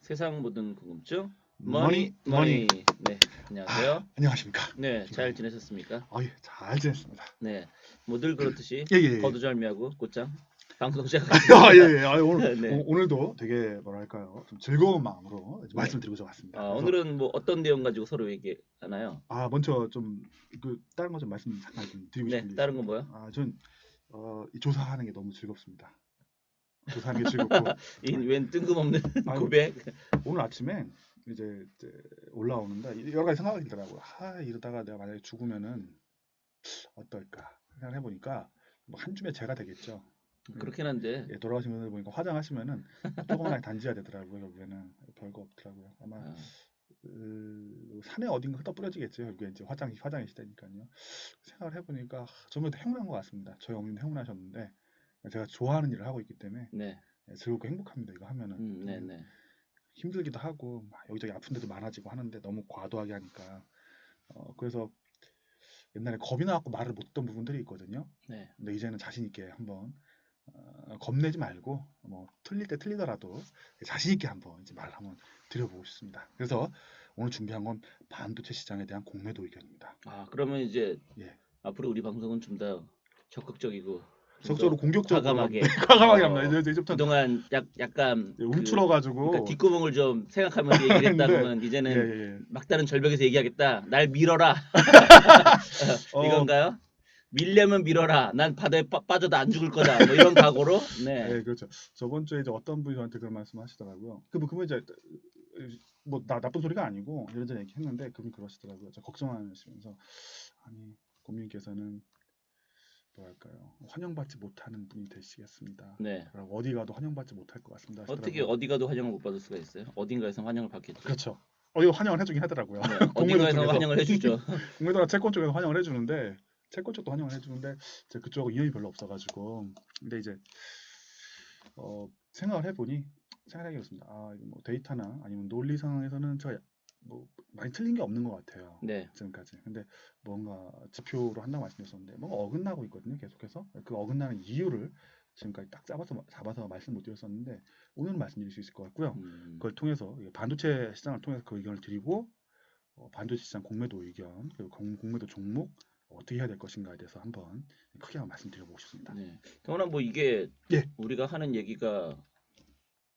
세상 모든 궁금증 머니. 머니. 네, 안녕하세요. 안녕하십니까. 네, 잘 지내셨습니까? 예, 잘 지냈습니다. 네, 뭐 늘 그렇듯이 예. 거두절미하고 곧장 방송 아, 시작하겠습니다. 예. 오늘 네, 오늘도 되게 뭐랄까요, 좀 즐거운 마음으로 네. 말씀드리고자 왔습니다. 그래서 오늘은 뭐 어떤 내용 가지고 서로 얘기하나요? 먼저 좀 다른 거 좀 말씀 잠깐 좀 드리고 네, 싶은 게 다른 거 있습니다. 뭐요? 이 조사하는 게 너무 즐겁습니다. 조사하는 게 즐겁고 웬 뜬금없는 아유, 고백? 오늘 아침에 이제 올라오는데 여러 가지 생각이 들더라고요. 이러다가 내가 만약에 죽으면은 어떨까 생각을 해보니까 뭐 한 줌의 죄가 되겠죠. 그렇긴 한데, 예, 돌아가신 분들 보니까 화장하시면은 조그만하게 단지해야 되더라고요. 결국에는 별거 없더라고요. 아마 아, 산에 어딘가 흩어 뿌려지겠죠. 결국에 이제 화장이 시대니까요. 생각을 해보니까 정말 행운한 것 같습니다. 저희 어머니도 행운하셨는데 제가 좋아하는 일을 하고 있기 때문에 네, 즐겁고 행복합니다. 이거 하면은 네. 힘들기도 하고 막 여기저기 아픈 데도 많아지고 하는데 너무 과도하게 하니까 그래서 옛날에 겁이 나갖고 말을 못했던 부분들이 있거든요. 네. 근데 이제는 자신 있게 한번 겁내지 말고 뭐 틀릴 때 틀리더라도 자신 있게 한번 이제 말을 한번 드려보고 싶습니다. 그래서 오늘 준비한 건 반도체 시장에 대한 공매도 의견입니다. 그러면 이제 예, 앞으로 우리 방송은 좀 더 적극적이고 좀 적극적으로 더 공격적으로 과감하게 과감하게 합니다. 이제부터 그동안 약간 움츠러가지고 그러니까 뒷구멍을 좀 생각하면서 얘기를 했다 네. 그러면 이제는 예. 막다른 절벽에서 얘기하겠다. 날 밀어라. 이건가요? 밀려면 밀어라. 난 바다에 빠져도 안 죽을 거다. 뭐 이런 각오로. 네. 네, 그렇죠. 저번 주에 이제 어떤 분이 저한테 그런 말씀하시더라고요. 그분 이제 뭐 나쁜 소리가 아니고 이런저런 얘기했는데 그분이 그러시더라고요. 저 걱정하시면서 아니 고민께서는 뭐랄까요, 환영받지 못하는 분이 되시겠습니다. 네. 그리고 어디 가도 환영받지 못할 것 같습니다. 어떻게 하시더라고요. 어디 가도 환영을 못 받을 수가 있어요? 어딘가에서 환영을 받겠죠. 그렇죠. 이거 환영을 해주긴 하더라고요. 네. 공매도 어딘가에서 쪽에서 환영을 해주죠. 공매도나 채권 쪽에서 환영을 해주는데 채권 쪽도 환영을 해주는데 제가 그쪽하고 인연이 별로 없어가지고 근데 이제 생각을 해보니 생각하게 됐습니다. 이거 뭐 데이터나 아니면 논리 상황에서는 제가 뭐 많이 틀린 게 없는 것 같아요. 네. 지금까지. 근데 뭔가 지표로 한다고 말씀드렸었는데 뭔가 어긋나고 있거든요. 계속해서 그 어긋나는 이유를 지금까지 딱 잡아서 말씀 못 드렸었는데 오늘 말씀드릴 수 있을 것 같고요. 그걸 통해서 반도체 시장을 통해서 그 의견을 드리고 반도체 시장 공매도 의견 그리고 공매도 종목 어떻게 해야 될 것인가에 대해서 한번 크게 한번 말씀드려보고 싶습니다. 네. 더구나 뭐 이게 예. 우리가 하는 얘기가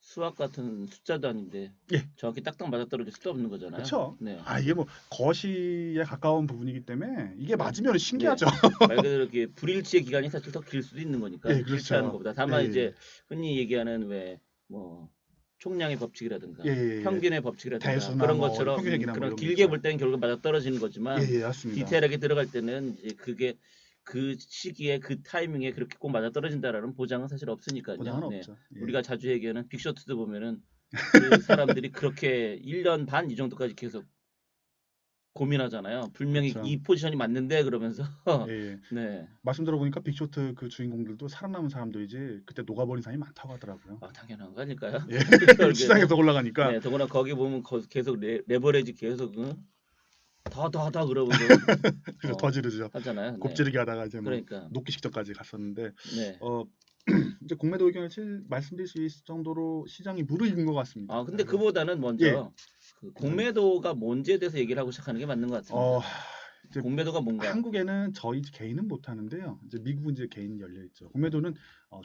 수학 같은 숫자도 아닌데 예. 정확히 딱딱 맞아떨어질 수도 없는 거잖아요. 그렇죠. 네. 이게 뭐 거시에 가까운 부분이기 때문에 이게 맞으면 신기하죠. 말 그대로 이렇게 불일치의 기간이 사실 더 길 수도 있는 거니까 예, 그렇죠. 일치하는 것보다 다만 예. 이제 흔히 얘기하는 왜 뭐 총량의 법칙이라든가 예. 평균의 법칙이라든가 대수나 그런 뭐 것처럼 평균액이나 뭐 그런 이런 거 길게 있죠. 볼 때는 결국 맞아떨어지는 거지만 예, 맞습니다. 디테일하게 들어갈 때는 이제 그게 그 시기에 그 타이밍에 그렇게 꼭 맞아떨어진다라는 보장은 사실 없으니까요. 보장은 네. 없죠. 예. 우리가 자주 얘기하는 빅쇼트도 보면은 그 사람들이 그렇게 1년 반 이 정도까지 계속 고민하잖아요. 분명히 그렇죠. 이 포지션이 맞는데 그러면서 예. 네. 말씀 들어보니까 빅쇼트 그 주인공들도 살아남은 사람들이지 그때 녹아버린 사람이 많다고 하더라고요. 당연한 거 아닐까요? 예. 시장에서 올라가니까. 네, 더구나 거기 보면 계속 레버리지 계속 더 그러면서 그래서 더 지르죠. 하잖아요. 네. 곱지르기 하다가 이제 뭐 그러니까 녹기 직전까지 갔었는데 네. 이제 공매도 의견을 말씀드릴 수 있을 정도로 시장이 무르익은 것 같습니다. 근데 그보다는 먼저 예. 그 공매도가 뭔지에 대해서 얘기를 하고 시작하는 게 맞는 것 같습니다. 이제 공매도가 뭔가? 한국에는 저희 개인은 못 하는데요. 이제 미국은 이제 개인 열려 있죠. 공매도는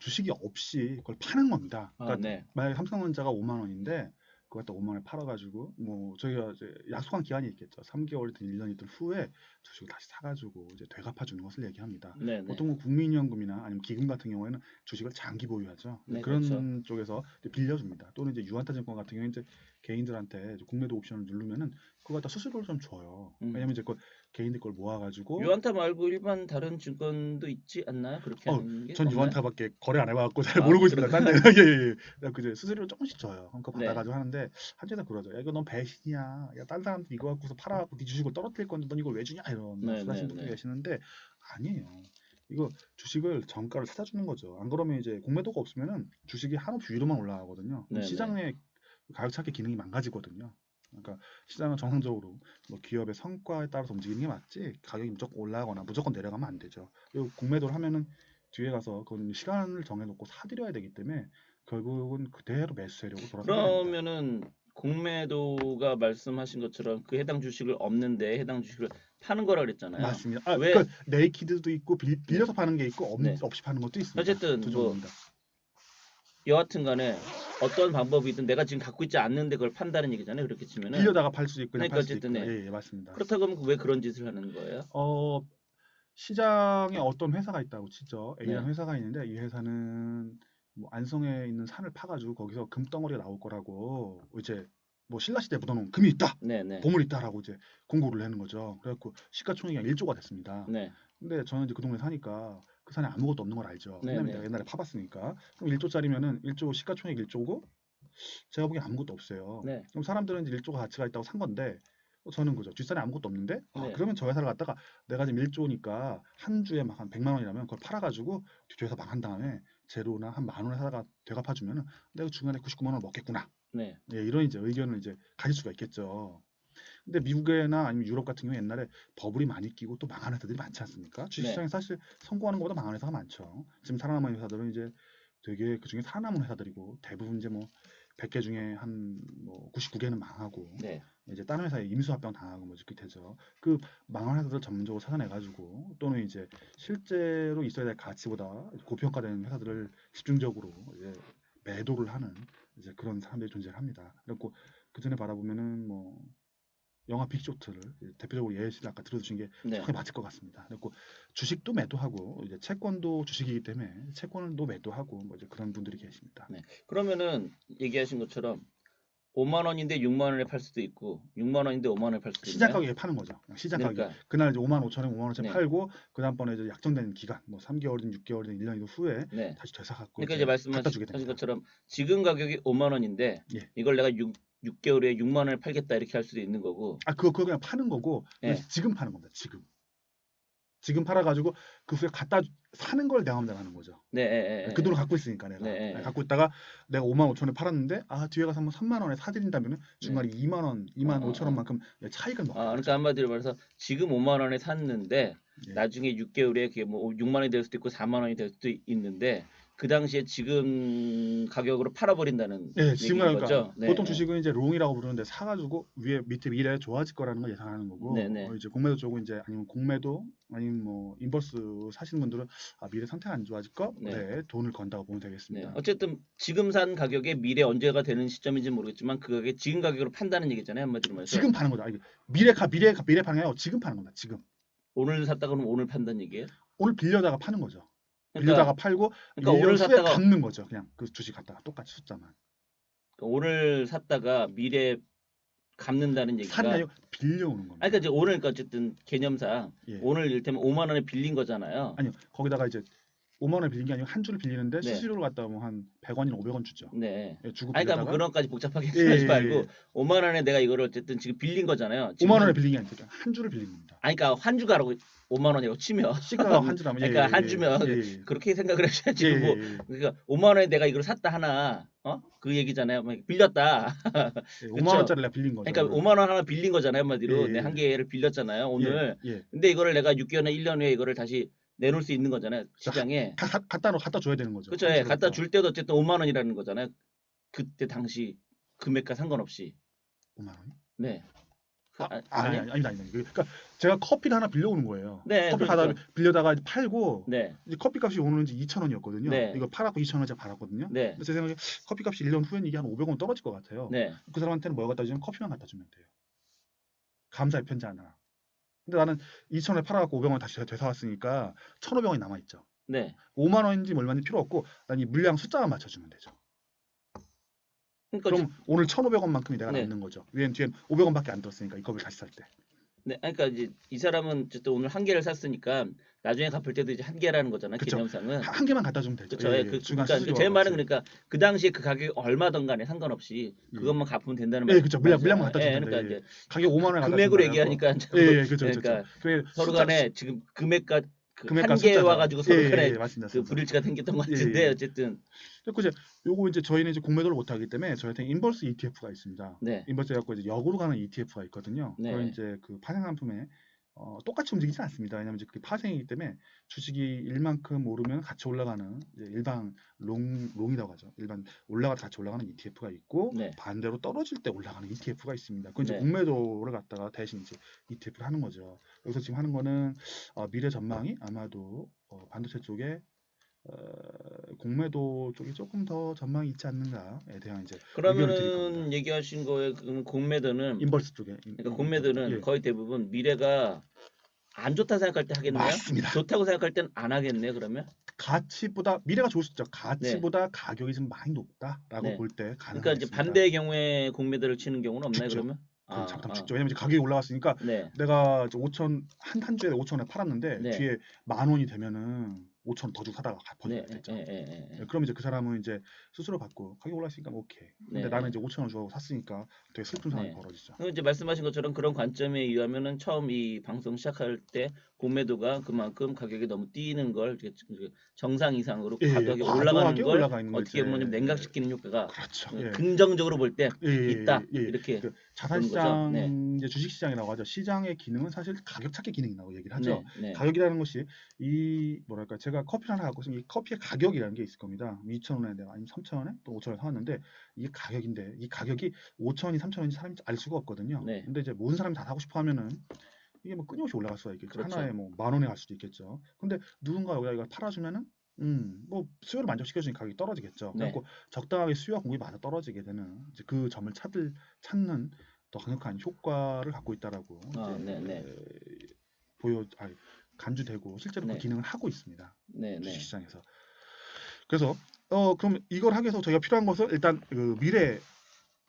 주식이 없이 그걸 파는 겁니다. 그러니까 네. 만약에 삼성전자가 5만 원인데 그걸 갖다 5만 원에 팔아가지고 뭐 저희가 이제 약속한 기한이 있겠죠. 3개월이든 1년이든 후에 주식을 다시 사가지고 이제 되갚아 주는 것을 얘기합니다. 네. 보통은 국민연금이나 아니면 기금 같은 경우에는 주식을 장기 보유하죠. 네, 그런 그렇죠. 쪽에서 이제 빌려줍니다. 또는 이제 유한타증권 같은 경우는 이제 개인들한테 이제 공매도 옵션을 누르면은 그거 갖다 수수료를 좀 줘요. 왜냐면 이제 그 개인들 걸 모아가지고 유한타 말고 일반 다른 증권도 있지 않나요? 그렇게 하는 게 전 없나요? 유한타밖에 거래 안 해봐갖고 잘 모르고 있습니다. 딴 데 예. 그 수수료를 조금씩 줘요. 그거 받아가지고 하는데 한쪽에서 그러죠. 야, 이거 넌 배신이야. 야, 딴 사람들 이거 갖고서 팔아갖고 네 주식을 떨어뜨릴 건데 넌 이걸 왜 주냐 이런 말씀하시는 분들 계시는데 아니에요. 이거 주식을 정가를 찾아주는 거죠. 안 그러면 이제 공매도가 없으면은 주식이 한없이 위로만 올라가거든요. 시장의 가격 찾기 기능이 망가지거든요. 그러니까 시장은 정상적으로 뭐 기업의 성과에 따라서 움직이는 게 맞지 가격이 무조건 올라가거나 무조건 내려가면 안 되죠. 그리고 공매도를 하면은 뒤에 가서 그건 시간을 정해놓고 사들여야 되기 때문에 결국은 그대로 매수 세력으로 돌아서게 됩니다. 그러면은 공매도가 말씀하신 것처럼 그 해당 주식을 없는데 해당 주식을 파는 거라 그랬잖아요. 맞습니다. 아, 왜? 그 네이키드도 있고 빌려서 네. 파는 게 있고 네. 없이 파는 것도 있습니다. 어쨌든 두 뭐 종류입니다. 여하튼 간에 어떤 방법이든 내가 지금 갖고 있지 않는데 그걸 판다는 얘기잖아요. 그렇게 치면은. 빌려다가 팔 수도 있고 그냥 그러니까 팔 수도 어쨌든 있고. 네. 예, 맞습니다. 그렇다고 하면 왜 그런 짓을 하는 거예요? 시장에 어떤 회사가 있다고 치죠. A라는 네. 회사가 있는데 이 회사는 뭐 안성에 있는 산을 파가지고 거기서 금덩어리가 나올 거라고 이제 뭐 신라시대에 묻어놓은 금이 있다, 네네. 보물이 있다라고 이제 공고를 하는 거죠. 그래갖고 시가총액이 1조가 됐습니다. 네. 근데 저는 이제 그 동네 사니까 그 산에 아무것도 없는 걸 알죠. 네, 왜냐면 네. 내가 옛날에 파봤으니까. 그럼 1조짜리면은 1조 시가총액 1조고 제가 보기엔 아무것도 없어요. 네. 그럼 사람들은 이제 1조가 가치가 있다고 산 건데 저는 그죠. 뒷산에 아무것도 없는데 네. 그러면 저 회사를 갖다가 내가 지금 1조니까 한 주에 막 한 100만 원이라면 그걸 팔아가지고 뒤에서 망한 다음에 제로나 한 만 원에 사다가 되갚아주면은 내가 중간에 99만 원 먹겠구나. 네. 예, 이런 이제 의견을 이제 가질 수가 있겠죠. 근데 미국이나 아니면 유럽 같은 경우 옛날에 버블이 많이 끼고 또 망한 회사들이 많지 않습니까? 주식시장에 사실 성공하는 것보다 망한 회사가 많죠. 지금 살아남은 회사들은 이제 되게 그 중에 살아남은 회사들이고 대부분 이제 뭐 100개 중에 한 뭐 99개는 망하고 네. 이제 다른 회사에 임수합병 당하고 뭐 이렇게 되죠. 그 망한 회사들 전문적으로 찾아내가지고 또는 이제 실제로 있어야 될 가치보다 고평가된 회사들을 집중적으로 이제 매도를 하는 이제 그런 사람들이 존재를 합니다. 그리고 그 전에 바라보면은 뭐 영화 빅쇼트를 대표적으로 예시를 아까 들어주신 게 네. 정말 맞을 것 같습니다. 그리고 주식도 매도하고 이제 채권도 주식이기 때문에 채권도 매도하고 뭐 이제 그런 분들이 계십니다. 네. 그러면은 얘기하신 것처럼 5만 원인데 6만 원에 팔 수도 있고 6만 원인데 5만 원에 팔 수도 시장 있나요? 가격에 파는 거죠. 시장 가격. 그러니까 그날 이제 5만 5천 원, 5만 원짜리 네. 팔고 그 다음번에 이제 약정된 기간, 뭐 3개월이든 6개월이든 1년이든 후에 네. 다시 되사갖고 그러니까 이제 갖다 주게 말씀하신 됩니다. 것처럼 지금 가격이 5만 원인데 예. 이걸 내가 6개월에 6만 원에 팔겠다 이렇게 할 수도 있는 거고. 그거 그냥 파는 거고 예. 지금 파는 겁니다. 지금 팔아가지고 그 후에 갖다 사는 걸 내가 마음대로 하는 거죠. 네. 예, 예, 그 돈을 예. 갖고 있으니까 내가 네, 예. 갖고 있다가 내가 5만 5천 원에 팔았는데 뒤에 가서 한번 3만 원에 사드린다면은 중간에 2만 원, 2만 5천 원만큼 차익을 먹는 거죠. 그러니까 한마디로 말해서 지금 5만 원에 샀는데 예. 나중에 6개월에 그게 뭐 6만 원이 될 수도 있고 4만 원이 될 수도 있는데 그 당시에 지금 가격으로 팔아버린다는 예, 지금 얘기인 그러니까 거죠. 네. 보통 주식은 이제 롱이라고 부르는데 사가지고 밑에 미래에 좋아질 거라는 걸 예상하는 거고 네, 네. 이제 공매도 쪽은 이제 아니면 공매도 아니면 뭐 인버스 사시는 분들은 미래 상태가 안 좋아질 거 네. 돈을 건다고 보면 네. 되겠습니다. 어쨌든 지금 산 가격에 미래 언제가 되는 시점인지 모르겠지만 그 가격에 지금 가격으로 판다는 얘기잖아요. 한마디로 말해서. 지금 파는 거죠. 미래 파는 게 아니라 지금 파는 겁니다. 지금 오늘 샀다가 그럼 오늘 판다는 얘기예요? 오늘 빌려다가 파는 거죠. 그러니까, 빌려다가 팔고 그러니까 1년 오늘 후에 샀다가 갚는 거죠. 그냥 그 주식 갖다가 똑같이 숫자만. 오늘 샀다가 미래 갚는다는 얘기가 사는 게 아니고 빌려오는 겁니다. 그러니까 이제 오늘 그러니까 어쨌든 개념상 예. 오늘 일테면 5만 원에 빌린 거잖아요. 아니요. 거기다가 이제 5만 원에 빌린 게 아니고 한 주를 빌리는데 네. 수수료를 갖다 뭐 한 100원이나 500원 주죠. 네. 예, 주고 그러니까 빌려다가 뭐 그런까지 복잡하게 예, 하지 예, 말고 예. 5만 원에 내가 이거를 어쨌든 지금 빌린 거잖아요. 5만 원에 빌린 게 아니죠. 한 주를 빌린 겁니다. 그러니까 한 주가라고 5만 원이라고 치면 시가가 한 주라면 그러니까 한 주면 그렇게 생각을 하셔야지. 예, 뭐 예. 그러니까 5만 원에 내가 이걸 샀다 하나 그 얘기잖아요. 막 빌렸다. 예, 5만 원짜리 내가 빌린 거죠. 그러니까 5만 원 하나 빌린 거잖아요. 한마디로 예, 내 예. 한 개를 빌렸잖아요. 오늘. 예. 근데 이거를 내가 6개월이나 1년 후에 이거를 다시 내놓을 수 있는 거잖아요. 시장에. 갖다 줘야 되는 거죠. 그렇죠. 예, 갖다 줄 때도 어쨌든 5만 원이라는 거잖아요. 그때 당시 금액과 상관없이. 5만 원? 네. 아니다. 그러니까 제가 커피를 하나 빌려오는 거예요. 네, 커피 그렇죠. 하나 빌려다가 팔고 네. 이제 커피값이 오는 지 2,000원이었거든요. 네. 이거 팔았고 2,000원 제가 팔았거든요. 네. 그래서 제 생각에 커피값이 1년 후엔 이게 한 500원 떨어질 것 같아요. 네. 그 사람한테는 뭘 갖다 주면 커피만 갖다 주면 돼요. 감사의 편지 하나. 근데 나는 2,000원에 팔아갖고 500원 다시 되사왔으니까 1,500원이 남아있죠. 네. 5만 원인지 얼마인지 필요 없고 난 이 물량 숫자만 맞춰주면 되죠. 그러니까 그럼 오늘 1,500원만큼이 내가 네. 남는 거죠. 뒤엔 500원밖에 안 들었으니까 이 컵을 다시 살 때. 네, 그러니까 이제 이 사람은 어쨌든 오늘 한 개를 샀으니까 나중에 갚을 때도 이제 한 개라는 거잖아요. 그쵸. 개념상은. 한 개만 갖다 주면 되죠. 그렇죠. 그러니까 제 말은 그러니까 그 당시에 그 가격이 얼마든 간에 상관없이 그것만 갚으면 된다는 말이에요. 그렇죠. 물량만 갖다 주면 그러니까 돼요. 이제 가격 5만 원에 금액으로 얘기하니까 그렇죠. 그러니까 그렇죠. 서로 간에 지금 금액과 금액과 한계에 숫자죠. 와가지고 서로 간에 맞습니다. 그 불일치가 생겼던 것 같은데 어쨌든 그리고 이제 요거 이제 저희는 이제 공매도를 못 하기 때문에 저희한테 인버스 ETF가 있습니다. 네. 인버스 갖고 이제 역으로 가는 ETF가 있거든요. 네. 그걸 이제 그 파생 상품에 똑같이 움직이지 않습니다. 왜냐하면 이제 그게 파생이기 때문에 주식이 일만큼 오르면 같이 올라가는 이제 일반 롱이라고 하죠. 일반 올라가 같이 올라가는 ETF가 있고 네. 반대로 떨어질 때 올라가는 ETF가 있습니다. 그건 이제 네. 공매도를 갖다가 대신 이제 ETF를 하는 거죠. 여기서 지금 하는 거는 미래 전망이 아마도 반도체 쪽에 공매도 쪽이 조금 더 전망이 있지 않는가에 대한 이제 의견을 드릴 겁니다. 그러면은 얘기하신 거에 공매도는 인버스 쪽에 그러니까 공매도는 예. 거의 대부분 미래가 안 좋다 생각할 때 하겠네요. 맞습니다. 좋다고 생각할 때는 안 하겠네 그러면. 가치보다 미래가 좋을 수 있죠. 가치보다 가격이 좀 많이 높다라고 네. 볼 때 가능하겠습니다. 그러니까 이제 반대의 경우에 공매도를 치는 경우는 없나요 죽죠. 그러면? 그럼 잠깐 죽죠. 왜냐면 이제 가격이 올라갔으니까 네. 내가 5천 한 주에 5천원에 팔았는데 네. 뒤에 10,000원이 되면은 5,000원 더 주고 사다가 버리게 네. 됐죠. 네. 그럼 이제 그 사람은 이제 스스로 받고 가격 올랐으니까 오케이. 근데 네. 나는 이제 5,000원 주고 샀으니까 되게 슬픈 상황이 네. 벌어지죠. 이제 말씀하신 것처럼 그런 관점에 의하면은 처음 이 방송 시작할 때 공매도가 그만큼 가격이 너무 뛰는 걸 정상 이상으로 예, 가격이 과도하게 올라가는 걸 올라가 있는 걸 어떻게 이제 보면 냉각시키는 효과가 그렇죠. 예. 긍정적으로 볼 때 있다 예. 이렇게 그 보는 자산시장 거죠. 네. 이제 주식시장이라고 하죠. 시장의 기능은 사실 가격 찾기 기능이라고 얘기를 하죠. 네. 가격이라는 것이 이 뭐랄까 제가 커피를 하나 갖고 있으면 이 커피의 가격이라는 게 있을 겁니다. 2,000원에 내가 아니면 3,000원에 또 5,000원에 사왔는데 이게 가격인데 이 가격이 5,000원이 3,000원인지 사람이 알 수가 없거든요. 네. 근데 이제 모든 사람이 다 사고 싶어 하면은 이게 뭐 끊임없이 올라갈 수가 있겠죠. 그렇죠. 하나에 뭐 10,000원에 갈 수도 있겠죠. 근데 누군가 여기다 이걸 팔아주면은 뭐 수요를 만족시켜주니 가격이 떨어지겠죠. 네. 그래서 적당하게 수요와 공급이 맞아 떨어지게 되는 이제 그 점을 찾는 더 강력한 효과를 갖고 있다라고 간주되고 실제로 네. 그 기능을 하고 있습니다. 네. 주식시장에서. 그래서 그럼 이걸 하기 위해서 저희가 필요한 것은 일단 그 미래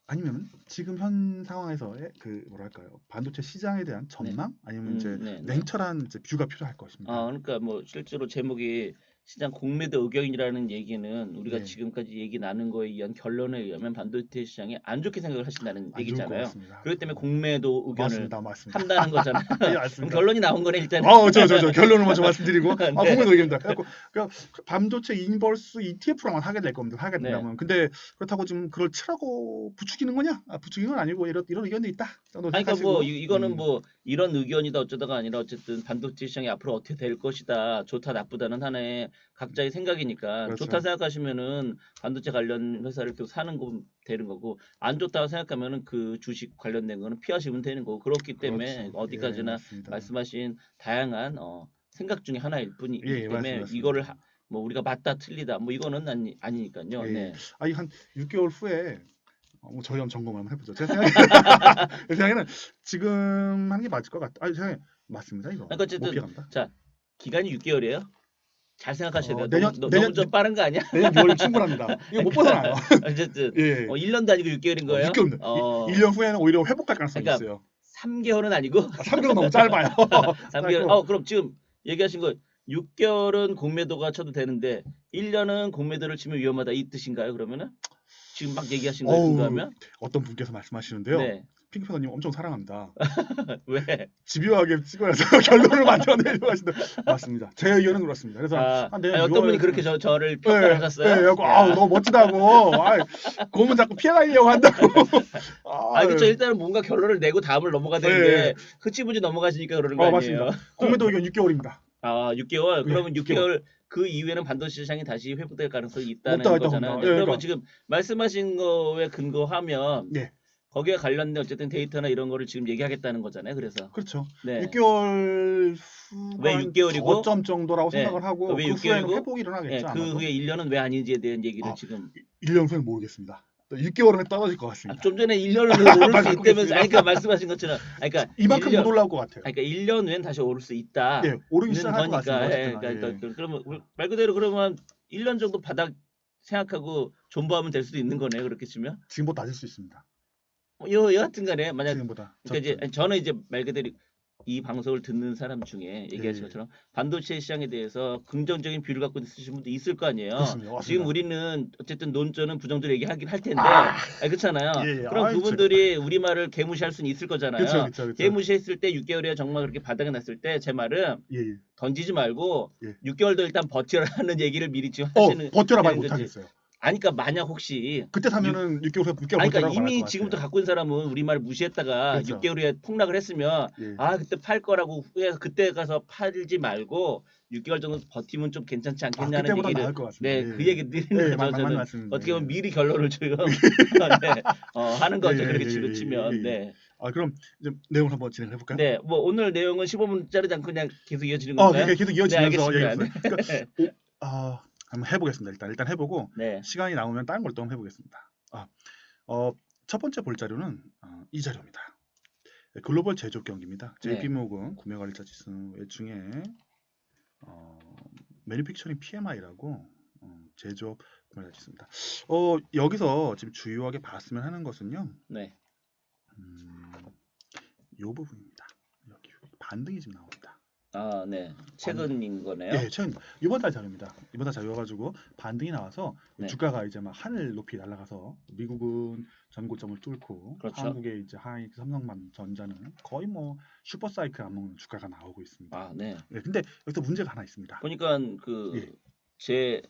아니면 지금 현 상황에서의 그 뭐랄까요 반도체 시장에 대한 전망 아니면 이제 냉철한 이제 뷰가 필요할 것입니다. 그러니까 뭐 실제로 제목이 시장 공매도 의견이라는 얘기는 우리가 네. 지금까지 얘기 나눈 거에 의한 결론에 의하면 반도체 시장이 안 좋게 생각을 하신다는 안 좋을 것 얘기잖아요. 같습니다. 그렇기 때문에 공매도 의견을 맞습니다. 한다는 거잖아요. 예, 그럼 맞습니다. 결론이 나온 거네 일단. 저 결론을 먼저 말씀드리고 네. 공매도 의견입니다. 그래갖고 반도체 인버스 ETF로만 하게 될 겁니다. 하게 네. 된다면. 근데 그렇다고 좀 그걸 치라고 부추기는 거냐? 부추기는 건 아니고 이런 의견도 있다. 정도 아니, 그러니까 뭐 생각하시고. 이거는 뭐 이런 의견이다 어쩌다가 아니라 어쨌든 반도체 시장이 앞으로 어떻게 될 것이다 좋다 나쁘다는 하나의 각자의 생각이니까 그렇죠. 좋다 생각하시면은 반도체 관련 회사를 계속 사는 거 되는 거고 안 좋다고 생각하면은 그 주식 관련된 거는 피하시면 되는 거고 그렇기 때문에 그렇죠. 어디까지나 맞습니다. 말씀하신 다양한 생각 중에 하나일 뿐이기 예, 때문에 맞습니다. 이거를 뭐 우리가 맞다 틀리다 뭐 이거는 아니니까요. 예. 네. 아니 한 6개월 후에 뭐 저희 한번 점검 한번 해보죠. 제 생각에는 지금 하는 게 맞을 것 같아. 제 생각에 맞습니다 이거. 그러니까 어쨌든 못 피해간다. 자 기간이 6개월이에요. 잘 생각하셔야 돼요. 내년- 너무 좀 빠른 거 아니야? 내년 6월이면 충분합니다. 이거 못 벗어나요. 어쨌든 예. 1년도 아니고 6개월인 거예요? 6개월입니다. 1년 후에는 오히려 회복할 가능성이 그러니까 있어요. 3개월은 아니고 3개월 너무 짧아요. 3개월. 그럼 지금 얘기하신 거 6개월은 공매도가 쳐도 되는데 1년은 공매도를 치면 위험하다 이 뜻인가요? 그러면은 지금 막 얘기하신 거에 어우, 근거하면 어떤 분께서 말씀하시는데요. 네. 핑크패너님 엄청 사랑합니다. 왜? 집요하게 찍어내서 결론을 만들어내려고 하시는데 맞습니다. 제 의견은 그렇습니다. 그래서 내년 어떤 분이 6월에는 그렇게 저를 평가하셨어요? 네, 너무 멋지다고. 고문 자꾸 피해가려고 한다고. 그렇죠. 일단은 뭔가 결론을 내고 다음을 넘어가야 되는데 흐지부지 넘어가시니까 그러는 거 아니에요? 맞습니다. 공매도 의견 6개월입니다. 6개월. 그러면 네, 6개월 그 이후에는 반도체 시장이 다시 회복될 가능성이 있다는 없다, 거잖아요. 없다. 그러면 그러니까. 지금 말씀하신 거에 근거하면 네. 거기에 관련된 어쨌든 데이터나 이런 거를 지금 얘기하겠다는 거잖아요. 그래서 그렇죠. 네. 6개월 왜 후반 6개월이고? 저점 정도라고 네. 생각을 하고 왜 그 후에는 6개월이고? 회복이 일어나겠죠. 그 아마도. 후에 1년은 왜 아닌지에 대한 얘기를 지금 1년 후에는 모르겠습니다. 6개월은 떨어질 것 같습니다. 좀 전에 1년은 오를 수 있다면서 그러니까 말씀하신 것처럼 그러니까 이만큼 1년, 못 올라올 것 같아요. 그러니까 1년 후엔 다시 오를 수 있다. 네, 오르기 는 시작할 것 거니까 같습니다. 그러니까 그러면 말 그대로 그러면 1년 정도 바닥 생각하고 존버하면 될 수도 있는 거네요. 그렇게 치면 지금보다 낮을 수 있습니다. 여하튼간에 만약 지금보다. 그러니까 이제 저는 이제 말 그대로 이 방송을 듣는 사람 중에 얘기하신 것처럼 반도체 시장에 대해서 긍정적인 뷰를 갖고 있으신 분도 있을 거 아니에요. 그렇습니다. 지금 우리는 어쨌든 논조는 부정적으로 얘기하긴 할 텐데 그렇잖아요. 예. 그럼 그분들이 우리 말을 개무시할 수는 있을 거잖아요. 그렇죠. 개무시했을 때 6개월에 정말 그렇게 바닥에 났을 때 제 말은 예. 던지지 말고 예. 6개월도 일단 버텨라는 얘기를 미리 지금 하시는 버텨라 말 되는 거지. 못하겠어요. 아니 그러니까 만약 혹시 그때 사면은 6개월 아니 버티라고 그러니까 말할 이미 것 지금부터 같아요. 갖고 있는 사람은 우리말을 무시했다가 그렇죠. 6개월 후에 폭락을 했으면 예. 아 그때 팔 거라고 후회해서 그때 가서 팔지 말고 6개월 정도 버티면 좀 괜찮지 아 않겠냐는 그때보다 얘기를 나을 것 같습니다. 네 예. 그 얘기 드리는 예, 거죠. 맞는 저는 말씀입니다. 어떻게 보면 예. 미리 결론을 지금 네, 하는 거죠. 그렇게 치면 네. 아 그럼 이제 내용을 한번 진행해 볼까요? 네, 뭐 오늘 내용은 15분짜리지 않고 그냥 계속 이어지는 건가요? 계속 네, 이어지면서 알겠습니다. 얘기했어요. 그러니까 한번 해보겠습니다. 일단 해보고 네, 시간이 나오면 다른 걸 또 한번 해보겠습니다. 첫 번째 볼 자료는 이 자료입니다. 글로벌 제조업 경기입니다. 네. JP모건 구매관리자 지수 외중에 매니팩처링 PMI라고 제조업 구매관리자 지수입니다. 여기서 지금 주요하게 봤으면 하는 것은요. 네, 이 부분입니다. 여기 반등이 지금 나옵니다. 아, 네, 최근인 거네요. 예, 최근 이번 달 자료입니다. 이번 달 자료여가지고 반등이 나와서 네. 주가가 이제 막 하늘 높이 날아가서 미국은 전고점을 뚫고 그렇죠. 한국의 이제 하이닉스, 삼성전자는 거의 뭐 슈퍼 사이클 안 먹는 주가가 나오고 있습니다. 아, 네. 예, 근데 여기서 문제가 하나 있습니다. 보니까 예. 그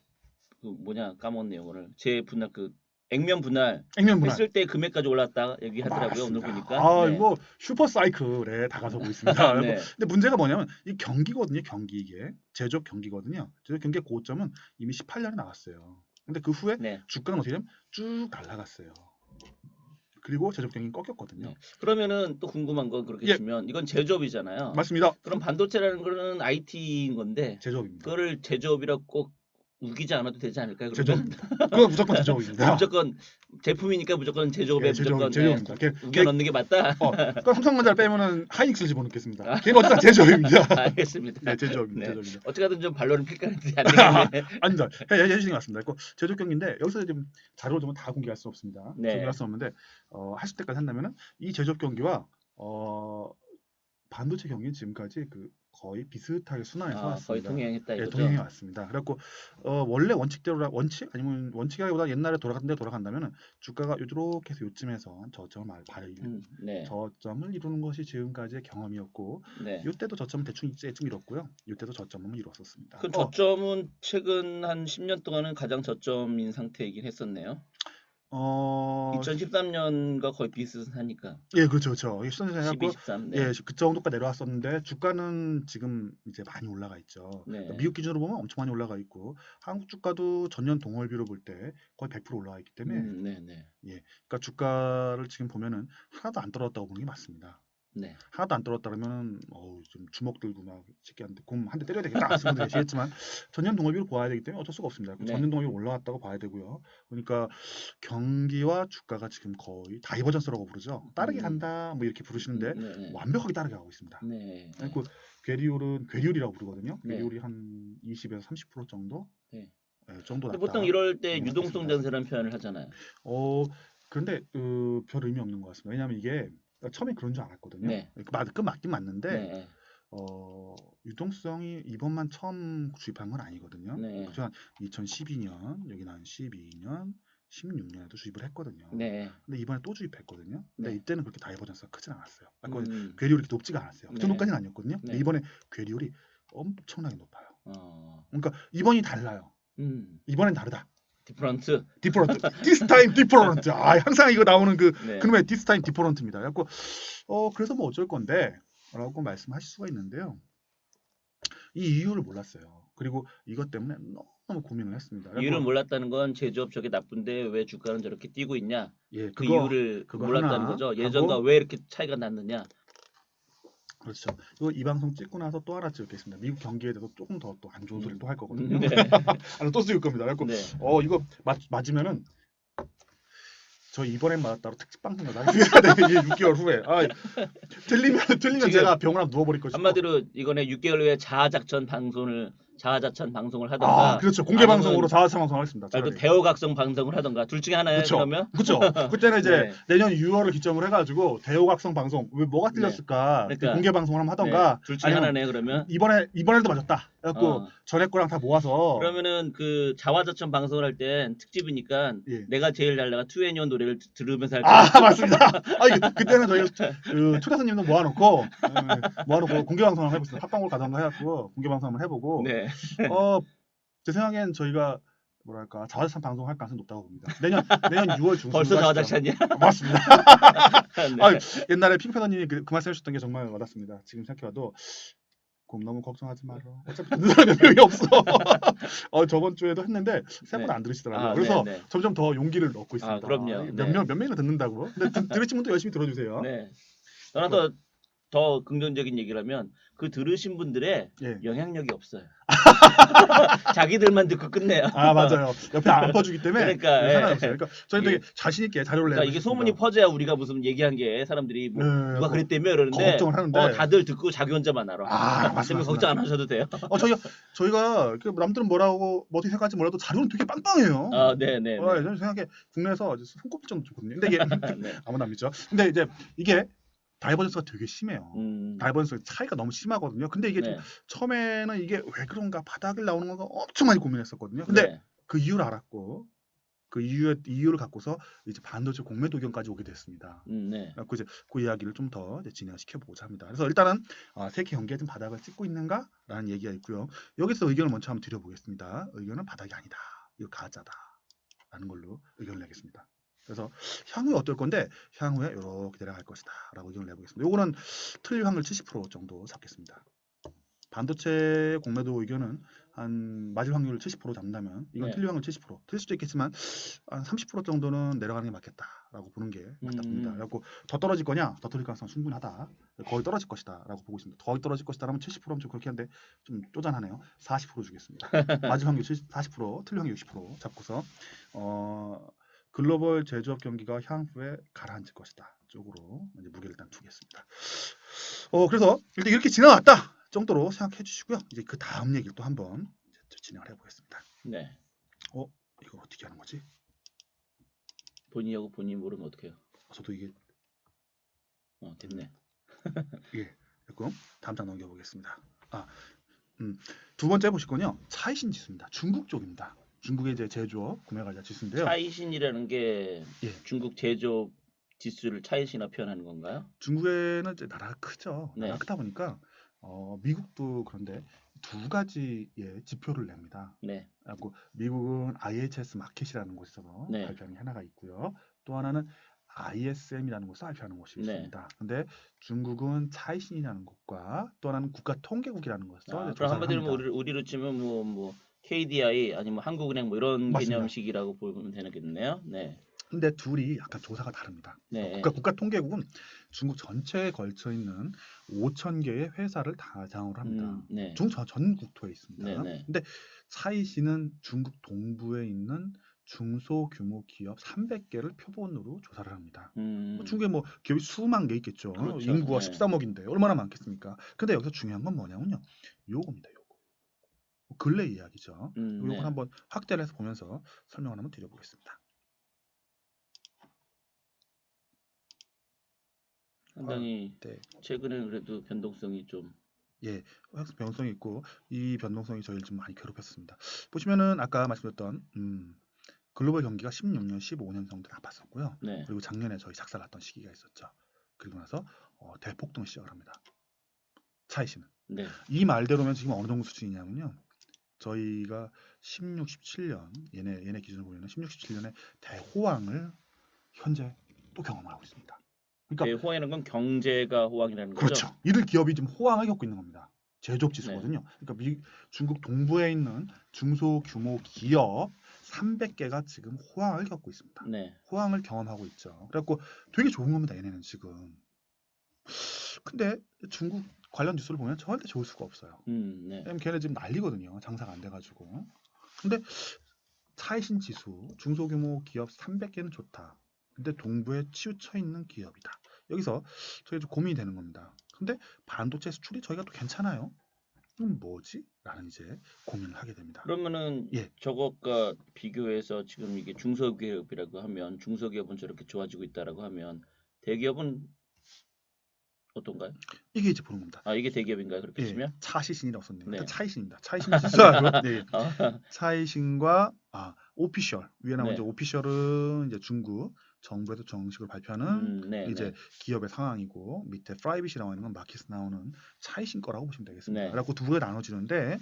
뭐냐 까먹었네요 오늘 제 분할 그 액면 분할 액면 분할. 했을 때 금액까지 올랐다 얘기하더라고요 오늘 맞습니다. 보니까. 네. 뭐 슈퍼 사이클에 다가서고 있습니다. 네. 근데 문제가 뭐냐면 이 경기거든요. 경기 이게 제조업 경기거든요. 제조업 경기의 고점은 이미 18년에 나왔어요. 근데 그 후에 네. 주가는 어떻게 되면 쭉 날아갔어요. 그리고 제조업 경기는 꺾였거든요. 네. 그러면은 또 궁금한 건 그렇게 예. 치면 이건 제조업이잖아요. 맞습니다. 그럼 반도체라는 거는 IT인 건데 제조업입니다. 그거를 제조업이라고 꼭 우기지 않아도 되지 않을까요? 그러면? 제조업입니다. 그건 무조건 제조업입니다. 무조건 제품이니까 무조건 제조업에 예, 무조건 제조업입니다. 우겨 넣는 게 맞다. 그러니까 삼성전자를 빼면은 하이닉스를 집어넣겠습니다. 걔는 어쨌든 제조업입니다. 알겠습니다. 네, 제조업입니다. 네. 제조업입니다. 어떻게든 좀 반론을 필까는데 안 되겠네. 아닙니다. 해주신 것 같습니다. 제조업 경기인데 여기서 지금 자료를 좀 다 공개할 수 없습니다. 네. 공개할 수 없는데 하실 때까지 한다면은 이 제조업 경기와 반도체 경기는 지금까지 거의 비슷하게 순환해서 거의 왔습니다. 동행했다 예, 이거죠. 동행해 왔습니다. 그래갖고 원래 원칙대로 아니면 원칙이라기보다 옛날에 돌아간다면은 주가가 이렇게 해서 요쯤에서 저점을 네. 저점을 이루는 것이 지금까지의 경험이었고 네. 이때도 저점을 대충 이뤘고요. 이때도 저점을 이뤘었습니다. 그 저점은 최근 한 10년 동안은 가장 저점인 상태이긴 했었네요. 2013년과 거의 비슷하니까. 예, 그렇죠. 이게 12, 13. 네. 예, 그 정도까지 내려왔었는데 주가는 지금 이제 많이 올라가 있죠. 네. 미국 기준으로 보면 엄청 많이 올라가 있고 한국 주가도 전년 동월비로 볼 때 거의 100% 올라가 있기 때문에 네. 그러니까 주가를 지금 보면은 하나도 안 떨어졌다고 보는 게 맞습니다. 네. 하나도 안 떨어졌다면 좀 주먹 들고 막 쉽게 곰 한 대 때려야 되겠다 하시는 분들 계시겠지만 전년 동월비로 봐야 되기 때문에 어쩔 수가 없습니다. 네. 전년 동월비 올라왔다고 봐야 되고요. 그러니까 경기와 주가가 지금 거의 다이버전스라고 부르죠. 따르게 간다 뭐 이렇게 부르시는데 네. 완벽하게 따르게 가고 있습니다. 네. 그리고 괴리율이라고 부르거든요. 네. 괴리율이 한 20에서 30% 정도 네. 정도 근데 났다. 보통 이럴 때 네, 유동성 맞습니다. 장세라는 표현을 하잖아요. 그런데 별 의미 없는 것 같습니다. 왜냐하면 이게 처음에 그런 줄 알았거든요. 네. 그 맞긴 맞는데 네. 유동성이 이번만 처음 주입한 건 아니거든요. 네. 그죠? 2012년 여기는 한 12년, 16년에도 주입을 했거든요. 네. 근데 이번에 또 주입했거든요. 근데 네. 이때는 그렇게 다이버전스가 크진 않았어요. 괴리율이 이렇게 높지가 않았어요. 그 네. 정도까지는 아니었거든요. 근데 네. 이번에 괴리율이 엄청나게 높아요. 어. 그러니까 이번이 달라요. 이번엔 다르다. 디퍼런트. This time different. 항상 이거 나오는 네. 그놈의 this time different입니다. 그래갖고 그래서 뭐 어쩔 건데 라고 말씀하실 수가 있는데요. 이 이유를 몰랐어요. 그리고 이것 때문에 너무 고민을 했습니다. 이유를 몰랐다는 건 제조업 저게 나쁜데 왜 주가는 저렇게 뛰고 있냐? 예, 그 이유를 그거 몰랐다는 하나 거죠. 예전과 하고, 왜 이렇게 차이가 났느냐? 그렇죠. 이 방송 찍고 나서 또 하나 찍겠습니다. 미국 경기에 대해서 조금 더 또 안 좋은 소리를 또 할 거거든요. 네. 또 찍을 겁니다. 그래갖고 네. 이거 맞으면은 저 이번엔 맞았다고 특집 방송 나가겠습니다. 6개월 후에. 틀리면 지금 제가 병원 앞 누워버릴 것이고. 한마디로 이번에 6개월 후에 자아자찬 방송을 하던가. 그렇죠. 공개 방송으로 자아자찬 방송 하겠습니다. 또 대호각성 방송을 하던가 둘 중에 하나예요. 그쵸. 그러면 그렇죠. 그때는 이제 네. 내년 6월을 기점으로 해가지고 대호각성 방송 왜 뭐가 틀렸을까 그러니까. 공개 방송을 한번 하던가. 네. 둘 중에 아니면 하나네 그러면. 이번에도 맞았다. 그래갖고 전에 거랑 다 모아서. 그러면은 그 자화자찬 방송을 할 땐 특집이니까 예. 내가 제일 잘 나가 투애니원 노래를 들으면서 할 거야. 맞습니다. 그때는 저희 초대 손님도 모아놓고 공개 방송을 해보겠습니다. 합방으로 가던가 해갖고 공개 방송 한번 해보고. 네. 제 생각엔 저희가 뭐랄까 자화자찬 방송할 가능성이 높다고 봅니다. 내년 6월 중순 벌써 자화자찬이야? 맞습니다. 네. 아, 옛날에 핑크패너님이 그 말씀해주셨던 게 정말 와닿습니다. 지금 생각해봐도 너무 걱정하지 마라. 어차피 듣는 사람이 몇 명이 없어. 저번 주에도 했는데 생각보다 네. 안 들으시더라고요. 아, 그래서 네, 네. 점점 더 용기를 얻고 있습니다. 아, 그럼요. 몇 네. 명이나 듣는다고. 근데 들으신 분도 열심히 들어주세요. 네. 하나 더 긍정적인 얘기를 하면 그 들으신 분들의 예. 영향력이 없어요. 자기들만 듣고 끝내요. 아 맞아요. 옆에 안 퍼주기 때문에 그러니까, 상관이 예. 없어요. 그러니까 저희 되게 자신 있게 자료를 내고 그러니까 이게 소문이 퍼져야 우리가 무슨 얘기한 게 사람들이 뭐 네, 누가 그랬다며 이러는데 걱정을 하는데 다들 듣고 자기 혼자만 알아. 아 때문에 맞습니다. 걱정 안 하셔도 돼요. 저희가 그 남들은 뭐라고 뭐 어떻게 생각할지 몰라도 자료는 되게 빵빵해요. 아, 네네. 저는 생각에 국내에서 손꼽힐 정도 좋거든요. 근데 이게 네. 아무나 안 믿죠. 근데 이제 이게 다이버전스가 되게 심해요. 음. 다이버전스 차이가 너무 심하거든요. 근데 이게 좀 네. 처음에는 이게 왜 그런가 바닥을 나오는 건가 엄청 많이 고민했었거든요. 근데 네. 그 이유를 알았고 그 이유를 갖고서 이제 반도체 공매도 의견까지 오게 됐습니다. 네. 그래서 이제 그 이야기를 좀 더 진행시켜 보고자 합니다. 그래서 일단은 세계 경기가 좀 바닥을 찍고 있는가라는 얘기가 있고요. 여기서 의견을 먼저 한번 드려보겠습니다. 의견은 바닥이 아니다. 이거 가짜다라는 걸로 의견을 내겠습니다. 그래서 향후에 어떨 건데 향후에 이렇게 내려갈 것이다라고 의견을 내보겠습니다. 요거는 틀릴 확률 70% 정도 잡겠습니다. 반도체 공매도 의견은 한 맞을 확률 70% 잡는다면 이건 네. 틀릴 확률 70%. 틀릴 수도 있겠지만 한 30% 정도는 내려가는 게 맞겠다라고 보는 게 맞다 봅니다. 그래갖고 더 떨어질 거냐? 더 떨어질 가능성 충분하다. 거의 떨어질 것이다라고 보고 있습니다. 거의 떨어질 것이다라면 70%면 좀 그렇게 한데 좀 쪼잔하네요. 40% 주겠습니다. 맞을 확률 40%, 틀릴 확률 60% 잡고서 글로벌 제조업 경기가 향후에 가라앉을 것이다 쪽으로 이제 무게를 일단 두겠습니다. 그래서 일단 이렇게 지나갔다 정도로 생각해 주시고요. 이제 그 다음 얘기를 또 한번 진행을 해보겠습니다. 네. 이걸 어떻게 하는 거지? 본인하고 본인 모르면 어떡해요? 저도 이게 됐네. 예, 됐고 다음 장 넘겨보겠습니다. 두 번째 보실 건요. 차이신 지수입니다. 중국 쪽입니다. 중국의 이제 제조업 구매가자 지수인데요. 차이신이라는 게 예. 중국 제조업 지수를 차이신이라 표현하는 건가요? 중국에는 이제 나라가 크죠. 네. 나라가 크다 보니까 미국도 그런데 두 가지의 지표를 냅니다. 네. 그리고 미국은 IHS 마켓이라는 곳에서 네. 발표하는 게 하나가 있고요. 또 하나는 ISM이라는 곳에서 발표하는 곳이 네. 있습니다. 근데 중국은 차이신이라는 곳과 또 하나는 국가통계국이라는 곳에서 그럼 한마디로 우리로 치면 뭐 KDI 아니면 한국은행 뭐 이런 맞습니다. 개념식이라고 보면 되겠네요. 네. 근데 둘이 약간 조사가 다릅니다. 네. 국가통계국은 중국 전체에 걸쳐 있는 5,000개의 회사를 다 장악을 합니다. 네. 중국 전 국토에 있습니다. 네, 네. 근데 차이시는 중국 동부에 있는 중소규모 기업 300개를 표본으로 조사를 합니다. 중국에 뭐 기업이 수만 개 있겠죠. 그렇죠. 인구가 네. 13억인데 얼마나 많겠습니까? 근데 여기서 중요한 건 뭐냐면요. 요겁니다. 요거. 근래 이야기죠. 요걸 네. 한번 확대를 해서 보면서 설명을 한번 드려보겠습니다. 상당히 네. 최근에 그래도 변동성이 좀 변동성이 있고 이 변동성이 저희를 좀 많이 괴롭혔습니다. 보시면은 아까 말씀드렸던 글로벌 경기가 16년, 15년 정도 나빴었고요. 네. 그리고 작년에 저희 작살났던 시기가 있었죠. 그리고 나서 대폭등을 시작을 합니다. 차이시는. 네. 이 말대로면 지금 어느 정도 수준이냐면요. 저희가 16, 17년 얘네 기준으로 보면 16, 17년에 대호황을 현재 또 경험을 하고 있습니다. 그러니까 호황이라는 건 경제가 호황이라는 거죠. 그렇죠. 이들 기업이 지금 호황을 겪고 있는 겁니다. 제조업 지수거든요. 그러니까 중국 동부에 있는 중소규모 기업 300개가 지금 호황을 겪고 있습니다. 네. 호황을 경험하고 있죠. 그래갖고 되게 좋은 겁니다. 얘네는 지금. 근데 중국 관련 뉴스를 보면 절대 좋을 수가 없어요. 네. 왜냐면 걔네 지금 난리거든요. 장사가 안 돼가지고. 근데 차이신 지수 중소규모 기업 300개는 좋다. 근데 동부에 치우쳐 있는 기업이다. 여기서 저희 좀 고민이 되는 겁니다. 근데 반도체 수출이 저희가 또 괜찮아요. 그럼 뭐지? 라는 이제 고민을 하게 됩니다. 그러면은 저것과 비교해서 지금 이게 중소기업이라고 하면 중소기업은 저렇게 좋아지고 있다라고 하면 대기업은 어떤가요? 이게 이제 보는 겁니다. 이게 대기업인가요? 그렇게 치면? 차시신이라고 썼네요. 네. 차이신입니다. 차이신 지수하고 차이신과 오피셜 위에 나온 이제 오피셜은 이제 중국 정부에서 정식으로 발표하는 이제 기업의 상황이고 밑에 프라이빗이 나와 있는 건 마켓에 나오는 차이신 거라고 보시면 되겠습니다. 그래갖고 두 개가 나눠지는데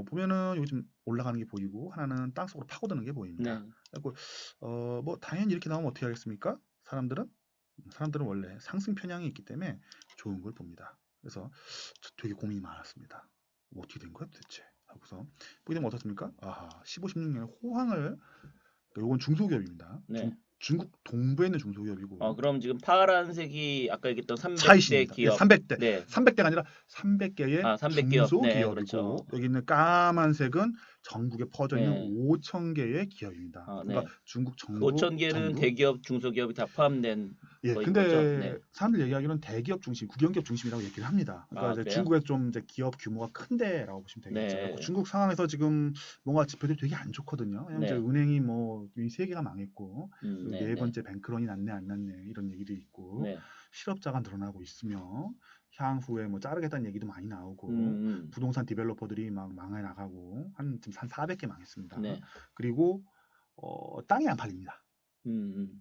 보면은 여기 좀 올라가는 게 보이고 하나는 땅속으로 파고드는 게 보입니다. 네. 그리고 뭐 당연히 이렇게 나오면 어떻게 하겠습니까? 사람들은 원래 상승 편향이 있기 때문에 좋은 걸 봅니다. 그래서 되게 고민이 많았습니다. 뭐 어떻게 된 거야 도대체? 하고서 보게 되면 어떻습니까? 아하, 15, 16년에 호황을 요건 중소기업입니다. 네. 중국 동부에 있는 중소기업이고 그럼 지금 파란색이 아까 얘기했던 300대 차이십니다. 예, 기업. 300대. 네. 300대가 아니라 300개의 300기업. 네, 중소기업이고 그렇죠. 여기 있는 까만색은 전국에 퍼져 있는 네. 5,000개의 기업입니다. 그러니까 네. 중국 정부 5,000개는 전부. 대기업, 중소기업이 다 포함된 예, 거인 근데 거죠. 네. 사람들 얘기하기로는 대기업 중심, 국영기업 중심이라고 얘기를 합니다. 그러니까 이제 그래요? 중국에 좀 이제 기업 규모가 큰데라고 보시면 되겠죠. 네. 중국 상황에서 지금 뭔가 지표들이 되게 안 좋거든요. 왜냐면 네. 이제 은행이 뭐 세 개가 망했고 네, 네 번째 뱅크런이 났네 안 났네 이런 얘기도 있고 네. 실업자가 늘어나고 있으며 향후에 뭐 자르겠다는 얘기도 많이 나오고 부동산 디벨로퍼들이 막 망해 나가고 지금 한 400개 망했습니다. 네. 그리고 땅이 안 팔립니다.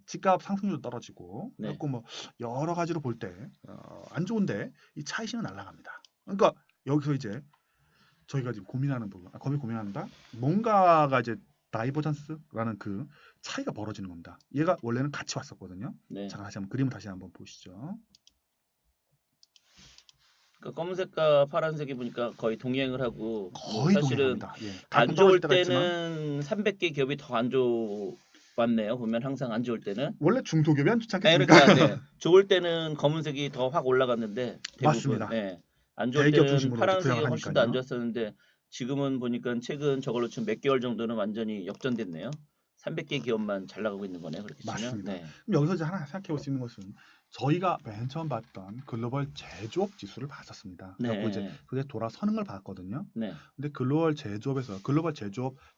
집값 상승률도 떨어지고 네. 그래갖고 뭐 여러 가지로 볼 때 안 좋은데 이 차이시는 날아갑니다. 그러니까 여기서 이제 저희가 지금 고민하는 부분, 고민한다. 뭔가가 이제 다이버전스라는 그 차이가 벌어지는 겁니다. 얘가 원래는 같이 왔었거든요. 네. 자, 그림을 다시 한번 보시죠. 그러니까 검은색과 파란색이 보니까 거의 동행을 하고 거의 사실은 동일합니다. 예, 안 가끔 좋을 떨어질 때가 있지만 때는 300개 기업이 더 안 좋았네요. 보면 항상 안 좋을 때는. 원래 중소기업이 안 좋지 네, 않겠습니까? 그러니까 네. 좋을 때는 검은색이 더 확 올라갔는데 대부분 맞습니다. 네. 안 좋을 대기업 때는 중심으로 파란색이 투자를 훨씬 더 안 하니까요. 좋았었는데 지금은 보니까 최근 저걸로 치면 몇 개월 정도는 완전히 역전됐네요. 300개 기업만 잘 나가고 있는 거네요. 그렇게 치면. 맞습니다. 네. 그럼 여기서 이제 하나 생각해 볼 수 있는 것은 저희가 맨 처음 봤던 글로벌 제조업 지수를 봤었습니다. 그래서 이제 그게 돌아서는 걸 봤거든요. 네. 근데 글로벌 제조업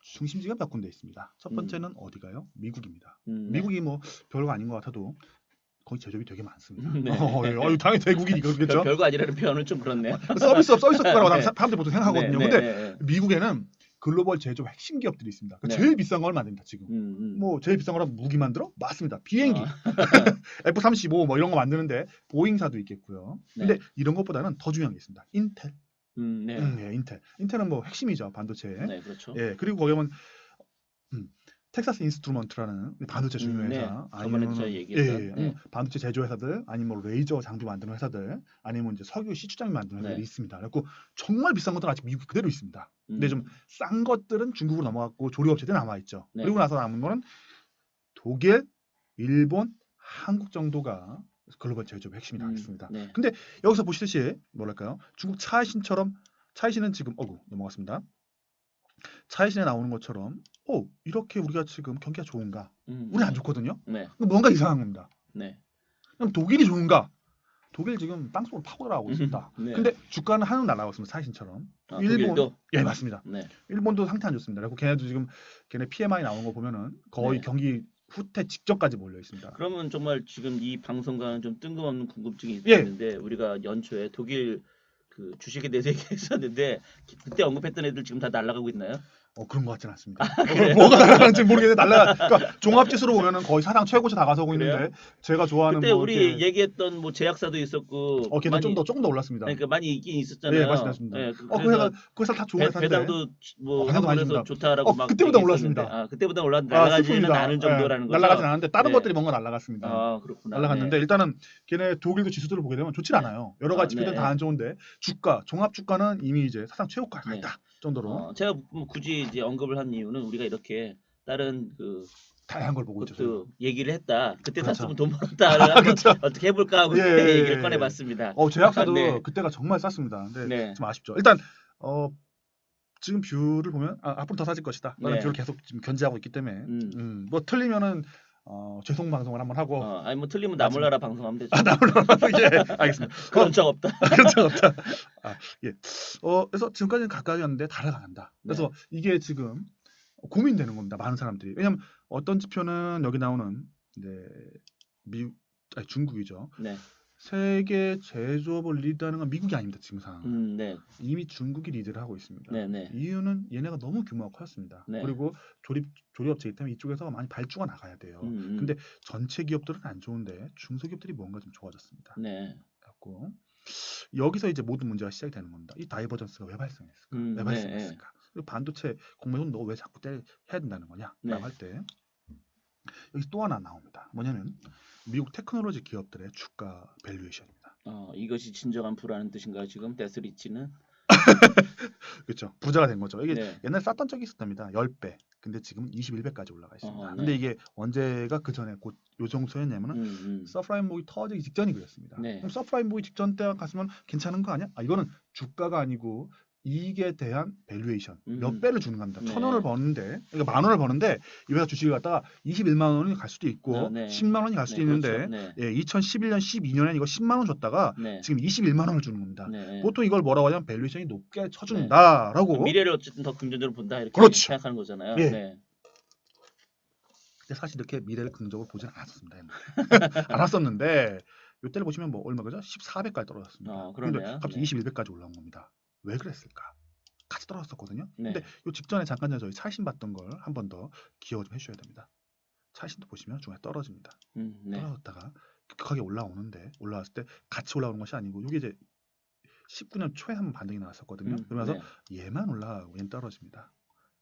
중심지가 몇 군데 있습니다. 첫 번째는 어디가요? 미국입니다. 미국이 뭐 별거 아닌 것 같아도 거기 제조업이 되게 많습니다. 네. 당연히 대국이니까 그렇겠죠. 별거 아니라는 표현은 좀 그렇네요. 서비스업 국가라고 네. 사람들이 보통 생각하거든요. 네, 근데 네. 미국에는 글로벌 제조업 핵심 기업들이 있습니다. 네. 제일 비싼 걸 만듭니다. 지금. 뭐 제일 비싼 거라면 무기 만들어? 맞습니다. 비행기. F-35 뭐 이런 거 만드는데 보잉사도 있겠고요. 근데 이런 것보다는 더 중요한 게 있습니다. 인텔. 네, 인텔은 뭐 핵심이죠. 반도체. 네, 그렇죠. 예, 그리고 거기 보면 텍사스 인스트루먼트라는 반도체 중요회사, 아니면 반도체 제조회사들, 아니면 뭐 레이저 장비 만드는 회사들, 아니면 이제 석유 시추장비 만드는 회사들이 있습니다. 그리고 정말 비싼 것들은 아직 미국 그대로 있습니다. 근데 좀 싼 것들은 중국으로 넘어갔고 조립업체들이 남아 있죠. 그리고 나서 남은 거는 독일, 일본, 한국 정도가 글로벌 제조업 핵심이 나겠습니다. 근데 여기서 보시듯이 뭐랄까요? 중국 차이신은 지금 넘어갔습니다. 차이신에 나오는 것처럼 이렇게 우리가 지금 경기가 좋은가? 우리 안 좋거든요. 뭔가 이상한 겁니다. 그럼 독일이 좋은가? 독일 지금 땅속으로 파고들어가고 있습니다. 근데 주가는 한국 날아가고 있습니다. 차이신처럼. 일본도? 예, 맞습니다. 일본도 상태 안 좋습니다. 그리고 걔네 PMI 나오는 거 보면은 거의 경기 후퇴 직전까지 몰려 있습니다. 그러면 정말 지금 이 방송과는 좀 뜬금없는 궁금증이 있었는데 우리가 연초에 독일 그 주식에 대해서 얘기했었는데 그때 언급했던 애들 지금 다 날아가고 있나요? 그런 것 같지는 않습니다. 뭐가 날아가는지 모르겠는데 그러니까 종합지수로 보면은 거의 사상 최고치 다 가서고 있는데 제가 좋아하는 그때 우리 얘기했던 뭐 제약사도 있었고 걔는 조금 더 올랐습니다. 그러니까 많이 있긴 있었잖아요. 네, 맞습니다. 그 회사 다 좋은 회사인데 배당도 뭐 한국에서 좋다라고 막 그때보다 올랐습니다. 그때보다 날아가지는 않은 정도라는 거죠. 날아가진 않았는데 다른 것들이 뭔가 날아갔습니다. 그렇구나. 날아갔는데 일단은 걔네 독일도 지수들을 보게 되면 좋지 않아요. 여러 가지 지표들 다 안 좋은데 종합 주가는 이미 이제 사상 최고가에 가 있다 정도로. 제가 굳이 이제 언급을 한 이유는 우리가 이렇게 다른 다양한 걸 보고 있죠. 얘기를 했다. 그때 샀으면 돈 벌었다를 한번 어떻게 해볼까 하고 얘기를 꺼내봤습니다. 제약사도 그때가 정말 쌌습니다. 근데 좀 아쉽죠. 일단 지금 뷰를 보면 앞으로 더 싸질 것이다. 라는 뷰를 계속 지금 견지하고 있기 때문에 뭐 틀리면은 죄송 방송을 한번 하고 아니 뭐 틀리면 나몰라라 방송하면 되죠. 나몰라라 알겠습니다. 그런 적 없다. 그런 적 없다. 그래서 지금까지는 가까이였는데 달아간다. 그래서 이게 지금 고민되는 겁니다. 많은 사람들이. 왜냐면 어떤 지표는 여기 나오는 중국이죠. 세계 제조업을 리드하는 건 미국이 아닙니다. 지금 상황. 이미 중국이 리드를 하고 있습니다. 이유는 얘네가 너무 규모가 커졌습니다. 그리고 조립업체이기 때문에 이쪽에서 많이 발주가 나가야 돼요. 근데 전체 기업들은 안 좋은데 중소기업들이 뭔가 좀 좋아졌습니다. 그래갖고 여기서 이제 모든 문제가 시작이 되는 겁니다. 이 다이버전스가 왜 발생했을까? 왜 네, 발생했을까? 그리고 반도체 공매도는 너 왜 자꾸 해야 된다는 거냐? 네. 라고 할 때 여기 또 하나 나옵니다. 뭐냐면 미국 테크놀로지 기업들의 주가 밸류에이션입니다. 이것이 진정한 부라는 뜻인가요? 지금 데스리치는? 그렇죠. 부자가 된 거죠. 이게 네. 옛날에 쌌던 적이 있었답니다. 10배. 근데 지금은 21배까지 올라가 있습니다. 네. 근데 이게 언제가 그 전에 곧 요 정도였냐면은 서프라임 부이 터지기 직전이 그랬습니다. 네. 그럼 서프라임 부이 직전 때 갔으면 괜찮은 거 아니야? 이거는 주가가 아니고 이익에 대한 밸류에이션 몇 배를 주는 겁니다. 네. 1,000원을 버는데 그러니까 10,000원을 버는데 이 회사 주식을 갖다가 21만 원이 갈 수도 있고 네. 10만 원이 갈 수도 네, 있는데 그렇죠. 네. 예, 2011년 12년에 이거 10만 원 줬다가 네. 지금 21만 원을 주는 겁니다. 네. 보통 이걸 뭐라고 하냐면 밸류에이션이 높게 쳐준다라고. 미래를 어쨌든 더 긍정적으로 본다 이렇게 그렇죠. 생각하는 거잖아요. 예. 네. 근데 사실 이렇게 미래를 긍정적으로 보지는 않았습니다. 않았었는데 이때를 보시면 뭐 얼마 그죠? 14배까지 떨어졌습니다. 그런데 그러네요. 갑자기 네. 21배까지 올라온 겁니다. 왜 그랬을까? 같이 떨어졌었거든요. 네. 근데 요 직전에 잠깐 전에 저희 차신 봤던 걸 한 번 더 기억 좀 해주셔야 됩니다. 차신도 보시면 중간에 떨어집니다. 네. 떨어졌다가 급하게 올라오는데 올라왔을 때 같이 올라오는 것이 아니고 이게 이제 19년 초에 한번 반등이 나왔었거든요. 그러면서 네. 얘만 올라가고 얘는 떨어집니다.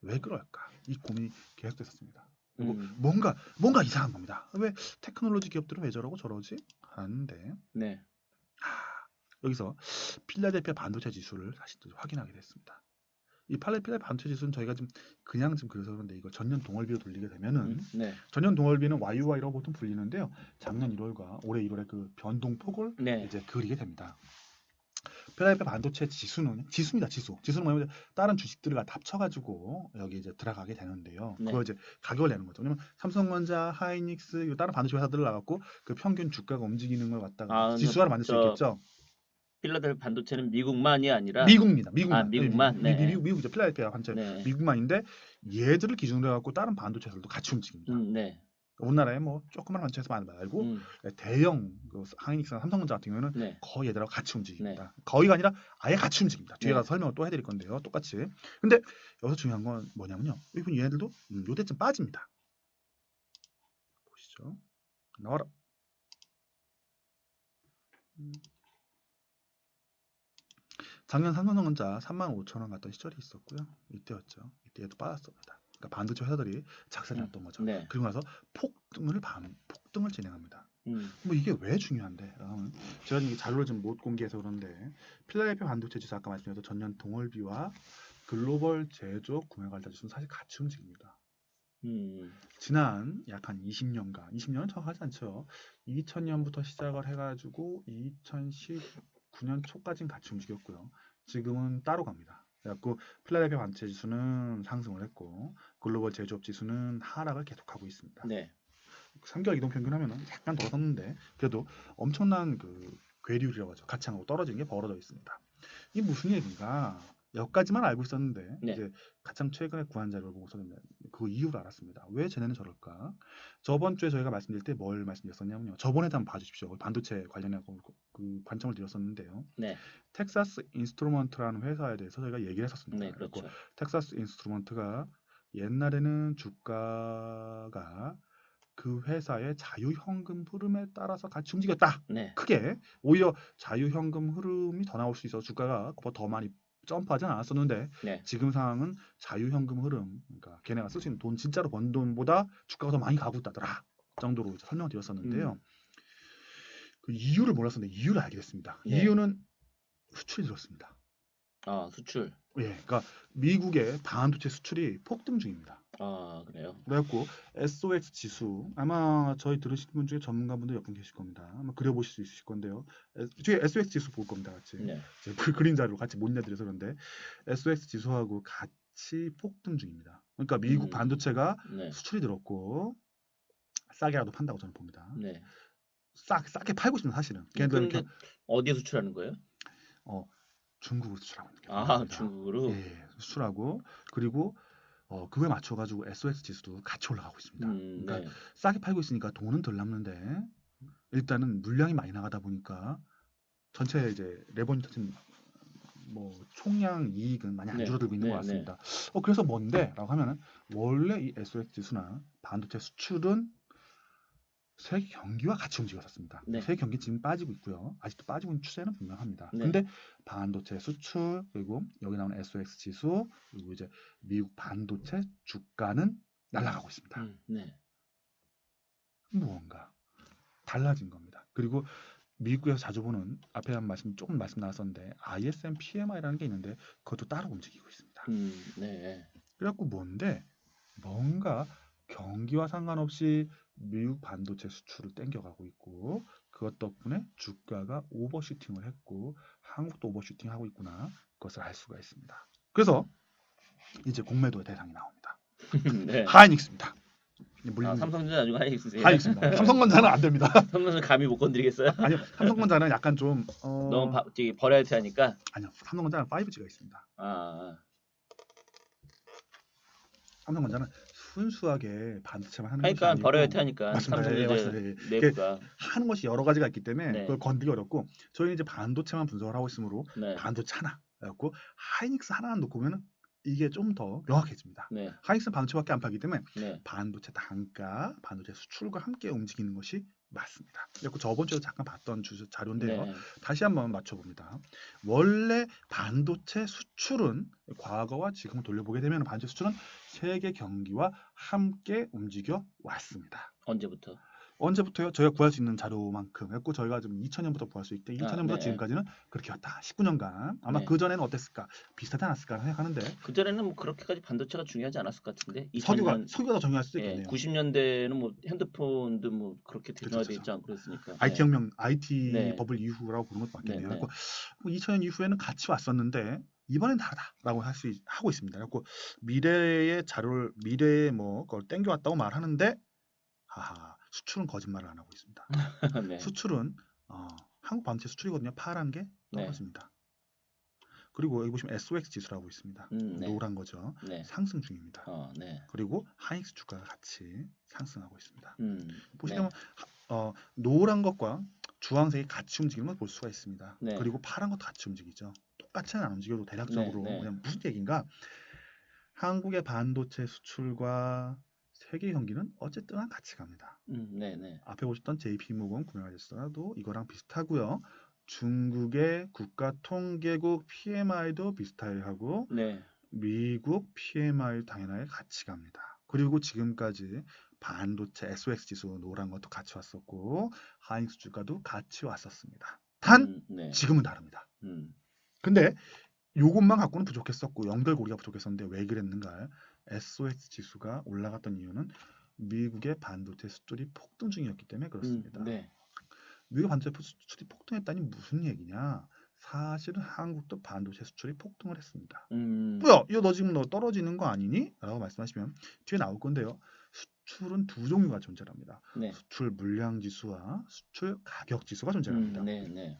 왜 그럴까? 이 고민이 계속됐었습니다. 그리고 음. 뭔가 이상한 겁니다. 왜 테크놀로지 기업들은 왜 저러고 저러지? 하는데 네. 여기서 필라델피아 반도체 지수를 다시 또 확인하게 됐습니다. 이 필라델피아 반도체 지수는 저희가 지금 그냥 지금 그래서 그런데 이거 전년 동월비로 돌리게 되면은 네. 전년 동월비는 YUY라고 보통 불리는데요. 작년 1월과 올해 1월의 그 변동폭을 네. 이제 그리게 됩니다. 필라델피아 반도체 지수는 지수입니다. 지수는 뭐냐면 다른 주식들을 다 합쳐가지고 여기 이제 들어가게 되는데요. 네. 그걸 이제 가격을 내는 거죠. 왜냐면 삼성전자, 하이닉스, 다른 반도체 회사들을 나갔고 그 평균 주가가 움직이는 걸 갖다가 지수화를 만들 수 있겠죠. 필라델피아 반도체는 미국만이 아니라 미국입니다. 미국만. 네. 미국이죠. 필라델피아 반도체 네. 미국만인데 얘들을 기준으로 해갖고 다른 반도체 회사들도 같이 움직입니다. 네. 우리나라에 뭐 조그만 반도체 회사 말고 대형 그 하이닉스나 삼성전자 같은 경우는 네. 거의 얘들하고 같이 움직입니다. 네. 거의가 아니라 아예 같이 움직입니다. 뒤에 네. 가서 설명을 또 해드릴 건데요. 똑같이. 근데 여기서 중요한 건 뭐냐면요. 이분 얘네들도 요때쯤 빠집니다. 보시죠. 나와라. 작년 삼성전자 35,000원 갔던 시절이 있었고요. 이때였죠. 이때 얘도 빠졌습니다. 그러니까 반도체 회사들이 작살이 났던 거죠. 네. 그리고 나서 폭등을 진행합니다. 뭐 이게 왜 중요한데? 제가 이 자료를 좀 못 공개해서 그런데 필라델피아 반도체 지수 아까 말씀드렸던 전년 동월비와 글로벌 제조업 구매 관련 지수는 사실 같이 움직입니다. 지난 약 한 20년은 정확하지 않죠. 2000년부터 시작을 해가지고 2019년 초까지는 같이 움직였고요. 지금은 따로 갑니다. 그래갖고 필라델피아 반도체 지수는 상승을 했고 글로벌 제조업 지수는 하락을 계속하고 있습니다. 네. 3개월 이동 평균하면 약간 돌아섰는데 그래도 엄청난 그 괴리율이라고 하죠. 가창하고 떨어지는 게 벌어져 있습니다. 이게 무슨 얘기인가? 여기까지만 알고 있었는데 네. 이제 가장 최근에 구한 자료를 보고서 그 이유를 알았습니다. 왜 쟤네는 저럴까? 저번 주에 저희가 말씀드릴 때 뭘 말씀드렸었냐면요. 저번에도 한번 봐주십시오. 반도체 관련해서 그 관점을 드렸었는데요. 네. 텍사스 인스트루먼트라는 회사에 대해서 저희가 얘기를 했었습니다. 네, 그렇죠. 텍사스 인스트루먼트가 옛날에는 주가가 그 회사의 자유현금 흐름에 따라서 같이 움직였다. 네. 크게 오히려 자유현금 흐름이 더 나올 수 있어서 주가가 더 많이 점프하진 않았었는데 네. 지금 상황은 자유현금 흐름, 그러니까 걔네가 쓸 수 있는 돈 진짜로 번 돈보다 주가가 더 많이 가고 있다더라 정도로 이제 설명드렸었는데요. 그 이유를 몰랐었는데 이유를 알게 됐습니다. 네. 이유는 수출이 늘었습니다. 수출. 예, 그러니까 미국의 반도체 수출이 폭등 중입니다. 그래요. 그래갖고 SOX 지수 아마 저희 들으시는 분 중에 전문가분들 몇 분 계실 겁니다. 아마 그려보실 수 있으실 건데요. 뒤에 SOX 지수 볼 겁니다, 같이. 네. 그린 자료 같이 못 내드려서 그런데 SOX 지수하고 같이 폭등 중입니다. 그러니까 미국 반도체가 네. 수출이 늘었고 싸게라도 판다고 저는 봅니다. 네. 싸게 팔고 있습니다, 사실은. 그런데 어디에 수출하는 거예요? 중국으로 수출하고 있는 게 중국으로. 예, 수출하고 그리고 그거에 맞춰가지고 SOX 지수도 같이 올라가고 있습니다. 그러니까 네. 싸게 팔고 있으니까 돈은 덜 남는데 일단은 물량이 많이 나가다 보니까 전체 이제 레버뉴 같은 뭐 총량 이익은 많이 안 줄어들고 있는 것 같습니다. 그래서 뭔데? 라고 하면은 원래 이 SOX 지수나 반도체 수출은 세계 경기와 같이 움직였었습니다. 네. 세계 경기 지금 빠지고 있고요. 아직도 빠지고 있는 추세는 분명합니다. 네. 근데 반도체 수출 그리고 여기 나오는 SOX 지수 그리고 이제 미국 반도체 주가는 날아가고 있습니다. 네. 무언가 달라진 겁니다. 그리고 미국에서 자주 보는 앞에 한 조금 말씀 나왔었는데 ISM PMI라는 게 있는데 그것도 따로 움직이고 있습니다. 네. 그래갖고 뭔가 경기와 상관없이 미국 반도체 수출을 땡겨가고 있고 그것 덕분에 주가가 오버슈팅을 했고 한국도 오버슈팅하고 있구나 그것을 알 수가 있습니다. 그래서 이제 공매도의 대상이 나옵니다. 네. 하이닉스입니다. 삼성전자 아니고 하이닉스세요? 하이닉스입니다. 삼성전자는 안 됩니다. 삼성전자 감히 못 건드리겠어요? 아니요, 삼성전자는 약간 좀 너무 버라이어티 하니까. 아니요, 삼성전자는 5G가 있습니다. 삼성전자는 순수하게 반도체만 하는 것이 그러니까 아니고 버라이어티 하니까. 맞습니다. 삼성전자 내부가 하는 것이 여러 가지가 있기 때문에 네. 그걸 건드리기 어렵고 저희는 이제 반도체만 분석을 하고 있으므로 네. 반도체 하나 그래갖고 하이닉스 하나만 놓고 보면 이게 좀 더 명확해집니다. 네. 하이닉스는 반도체밖에 안 팔기 때문에 네. 반도체 단가, 반도체 수출과 함께 움직이는 것이 맞습니다. 그리고 저번 주에 잠깐 봤던 자료인데요. 네. 다시 한번 맞춰봅니다. 원래 반도체 수출은 과거와 지금을 돌려보게 되면 반도체 수출은 세계 경기와 함께 움직여 왔습니다. 언제부터? 언제부터요? 저희가 구할 수 있는 자료만큼 했고 저희가 지금 2000년부터 구할 수 있대. 2000년부터 네. 지금까지는 그렇게 왔다. 19년간 아마 네. 그 전에는 어땠을까? 비슷하지 않았을까 생각하는데 그 전에는 뭐 그렇게까지 반도체가 중요하지 않았을 것 같은데. 석유가 더 중요할 수도 예, 있겠네요. 90년대는 뭐 핸드폰도 뭐 그렇게 그렇죠, 대중화돼 그렇죠. 있지 않고 그랬으니까. IT 혁명, IT 네. 버블 이후라고 보는 것도 맞겠네요. 네, 네. 그래서 2000년 이후에는 같이 왔었는데 이번엔 다르다라고 하고 있습니다. 그래서 미래의 그걸 땡겨왔다고 말하는데 수출은 거짓말을 안 하고 있습니다. 네. 수출은 한국 반도체 수출이거든요. 파란 게 떨어집니다. 그리고 여기 보시면 SOX 지수라고 있습니다. 네. 노란 거죠. 네. 상승 중입니다. 네. 그리고 하이닉스 주가가 같이 상승하고 있습니다. 보시면 네. 노란 것과 주황색이 같이 움직이는 걸 볼 수가 있습니다. 네. 그리고 파란 것도 같이 움직이죠. 똑같이는 안 움직여도 대략적으로 네, 네. 그냥 무슨 얘기인가? 한국의 반도체 수출과 세계 경기는 어쨌든 같이 갑니다. 네. 앞에 보셨던 JP모건 구매하셨어도 이거랑 비슷하고요. 중국의 국가통계국 PMI도 비슷하게 하고 네. 미국 PMI 당연하게 같이 갑니다. 그리고 지금까지 반도체 SOX 지수 노란 것도 같이 왔었고 하이닉스 주가도 같이 왔었습니다. 단 네. 지금은 다릅니다. 근데 요것만 갖고는 부족했었고 연결고리가 부족했었는데 왜 그랬는가? SOX 지수가 올라갔던 이유는 미국의 반도체 수출이 폭등 중이었기 때문에 그렇습니다. 네. 미국 반도체 수출이 폭등했다니 무슨 얘기냐? 사실은 한국도 반도체 수출이 폭등을 했습니다. 뭐야? 이거 너 지금 떨어지는 거 아니니? 라고 말씀하시면 뒤에 나올 건데요. 수출은 두 종류가 존재합니다. 네. 수출 물량 지수와 수출 가격 지수가 존재합니다. 네.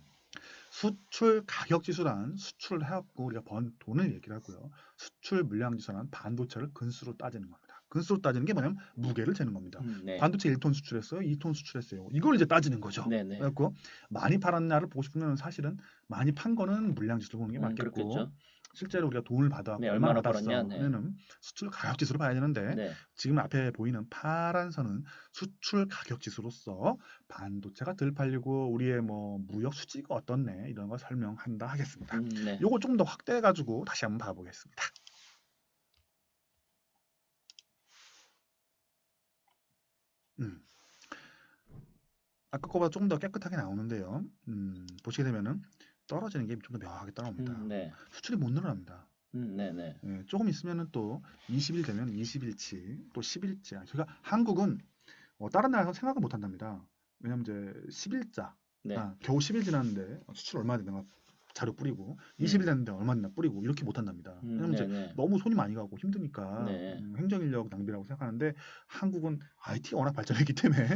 수출 가격 지수란 수출을 해갖고 우리가 번 돈을 얘기를 하고요. 수출 물량 지수란 반도체를 근수로 따지는 겁니다. 근수로 따지는 게 뭐냐면 무게를 재는 겁니다. 네. 반도체 1톤 수출했어요. 2톤 수출했어요. 이걸 이제 따지는 거죠. 네. 그래갖고 많이 팔았냐를 보고 싶으면 사실은 많이 판 거는 물량 지수로 보는 게 맞겠고 그렇겠죠. 실제로 우리가 돈을 받아 네, 얼마나 얼마나 받았어 벌었냐, 는 수출 가격 지수로 봐야 되는데 네. 지금 앞에 보이는 파란 선은 수출 가격 지수로서 반도체가 덜 팔리고 우리의 뭐 무역 수지가 어떻네 이런 거 설명한다 하겠습니다. 네. 요거 좀 더 확대해 가지고 다시 한번 봐보겠습니다. 아까 거보다 조금 더 깨끗하게 나오는데요. 보시게 되면은 떨어지는 게 좀 더 명확하게 따라옵니다. 네. 수출이 못 늘어납니다. 네. 예, 조금 있으면은 또 20일 되면 20일치 또 10일치. 그러니까 한국은 다른 나라에서 생각을 못 한답니다. 왜냐면 이제 10일자 네. 겨우 10일 지났는데 수출 얼마 되나 자료 뿌리고 20일 됐는데 얼마 됐나 뿌리고 이렇게 못 한답니다. 왜냐면 이제 너무 손이 많이 가고 힘드니까 네. 행정인력 낭비라고 생각하는데 한국은 IT가 워낙 발전했기 때문에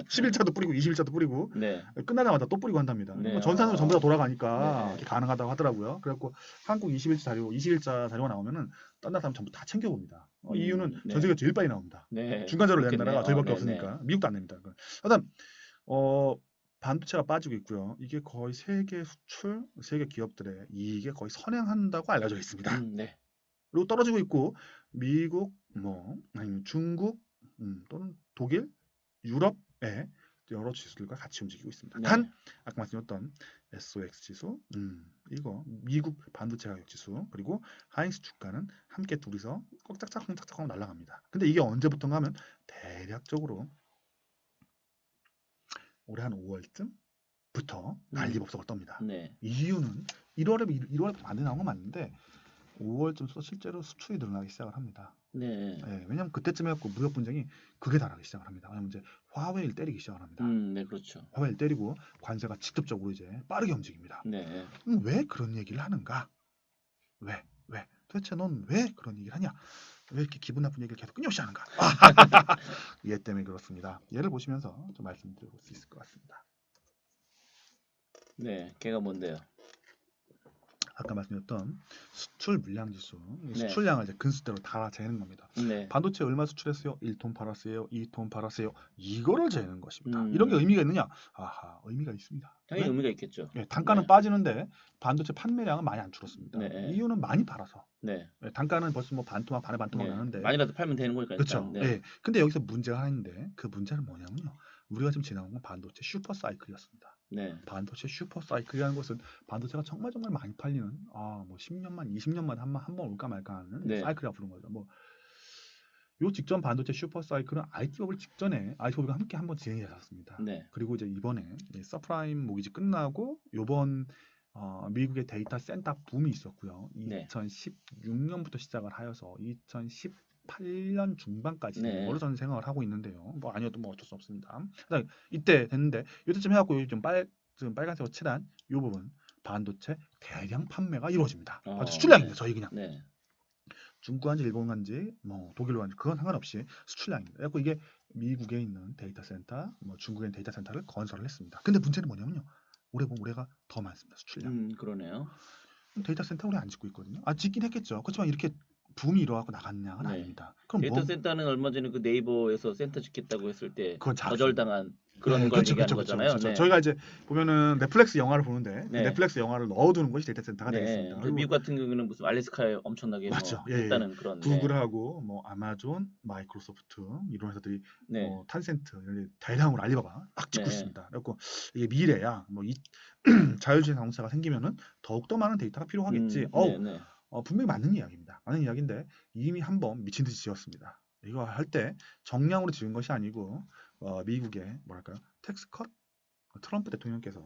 10일차도 뿌리고 20일차도 뿌리고 네. 끝나자마자 또 뿌리고 한답니다. 네. 전산으로 전부 다 돌아가니까 네. 이렇게 가능하다고 하더라고요. 그래갖고 한국 20일자 자료가 나오면은 딴 나라 사람 전부 다 챙겨봅니다. 이유는 네. 전 세계에서 제일 빨리 나옵니다. 네. 중간 자료를 내는 그렇겠네요. 나라가 저희밖에 네, 없으니까 미국도 안 냅니다. 일단 반도체가 빠지고 있고요. 이게 거의 세계 수출, 세계 기업들의 이익에 거의 선행한다고 알려져 있습니다. 네. 그리고 떨어지고 있고 미국, 아니면 중국, 또는 독일, 유럽, 여러 지수들과 같이 움직이고 있습니다. 네. 단 아까 말씀드렸던 SOX 지수, 이거 미국 반도체 가격 지수 그리고 하이닉스 주가는 함께 둘이서 꽉짝짝하고 날아갑니다. 근데 이게 언제부턴가 하면 대략적으로 올해 한 5월쯤부터 난리법석을 떱니다. 네. 이유는 1월에 많이 나온 건 맞는데 5월쯤부터 실제로 수출이 늘어나기 시작을 합니다. 네. 왜냐면 그때쯤 해갖고 무역 분쟁이 극에 달하기 시작을 합니다. 왜냐면 이제 화웨이를 때리기 시작을 합니다. 네, 그렇죠. 화웨이를 때리고 관세가 직접적으로 이제 빠르게 움직입니다. 네. 왜 그런 얘기를 하는가? 왜? 도대체 넌 왜 그런 얘기를 하냐? 왜 이렇게 기분 나쁜 얘기를 계속 끊임없이 하는가? 얘 때문에 그렇습니다. 얘를 보시면서 좀 말씀드릴 수 있을 것 같습니다. 네, 걔가 뭔데요? 아까 말씀드렸던 수출 물량 지수, 네. 수출량을 이제 근수대로 다 재는 겁니다. 네. 반도체 얼마 수출했어요? 1톤 팔았어요? 2톤 팔았어요? 이거를 재는 것입니다. 음. 이런 게 의미가 있느냐? 아하, 의미가 있습니다. 당연히 왜? 의미가 있겠죠. 단가는 네. 빠지는데 반도체 판매량은 많이 안 줄었습니다. 네. 이유는 많이 팔아서. 네. 단가는 벌써 뭐 반토막 반에 반토막 네. 나는데. 많이라도 팔면 되는 거니까. 그렇죠. 일단. 네. 근데 여기서 문제가 하나 있는데 그 문제는 뭐냐면요. 우리가 지금 지나온 건 반도체 슈퍼 사이클이었습니다. 네. 반도체 슈퍼 사이클이라는 것은 반도체가 정말 많이 팔리는 뭐 10년만 20년만 한 번 올까 말까 하는 네. 사이클이라고 부르는 거죠. 요 직전 반도체 슈퍼 사이클은 IT 버블 직전에 IT 버블과 함께 한번 진행이 됐었습니다. 네. 그리고 이제 이번에 서프라임 모기지 끝나고 요번 미국의 데이터 센터 붐이 있었고요. 네. 2016년부터 시작을 하여서 2018년 중반까지 네. 이걸로 저는 생각을 하고 있는데요. 아니어도 어쩔 수 없습니다. 이때 됐는데 이때쯤 해갖고 지금 빨간색으로 칠한 이 부분 반도체 대량 판매가 이루어집니다. 반도체 수출량입니다. 저희 그냥 네. 중국 간지 일본 간지 독일로 간지 그건 상관없이 수출량입니다. 그래서 이게 미국에 있는 데이터 센터, 중국에 있는 데이터 센터를 건설을 했습니다. 근데 문제는 뭐냐면요. 올해 보면 올해가 더 많습니다. 수출량. 그러네요. 데이터 센터 올해 안 짓고 있거든요. 짓긴 했겠죠. 그렇지만 이렇게 붐이 일어나고 나갔냐는 네. 아닙니다. 그럼 데이터 센터는 얼마 전에 그 네이버에서 센터 짓겠다고 했을 때 그건 거절당한 그런 걸 얘기하는 거잖아요. 네. 저희가 이제 보면은 넷플릭스 영화를 보는데 네. 넷플릭스 영화를 넣어두는 것이 데이터 센터가 네. 되겠습니다. 그리고 미국 같은 경우는 무슨 알래스카에 엄청나게 맞죠. 했다는 그런. 구글하고 아마존, 마이크로소프트 이런 회사들이 네. 탄센트 이런 대량으로 알리바바 막 짓고 네. 있습니다. 그래서 이게 미래야. 이 자율주행 자동차가 생기면은 더욱 더 많은 데이터가 필요하겠지. 네. 분명히 맞는 이야기입니다. 맞는 이야기인데 이미 한번 미친 듯이 지었습니다. 이거 할 때 정량으로 지은 것이 아니고 미국의 뭐랄까요 텍스컷 트럼프 대통령께서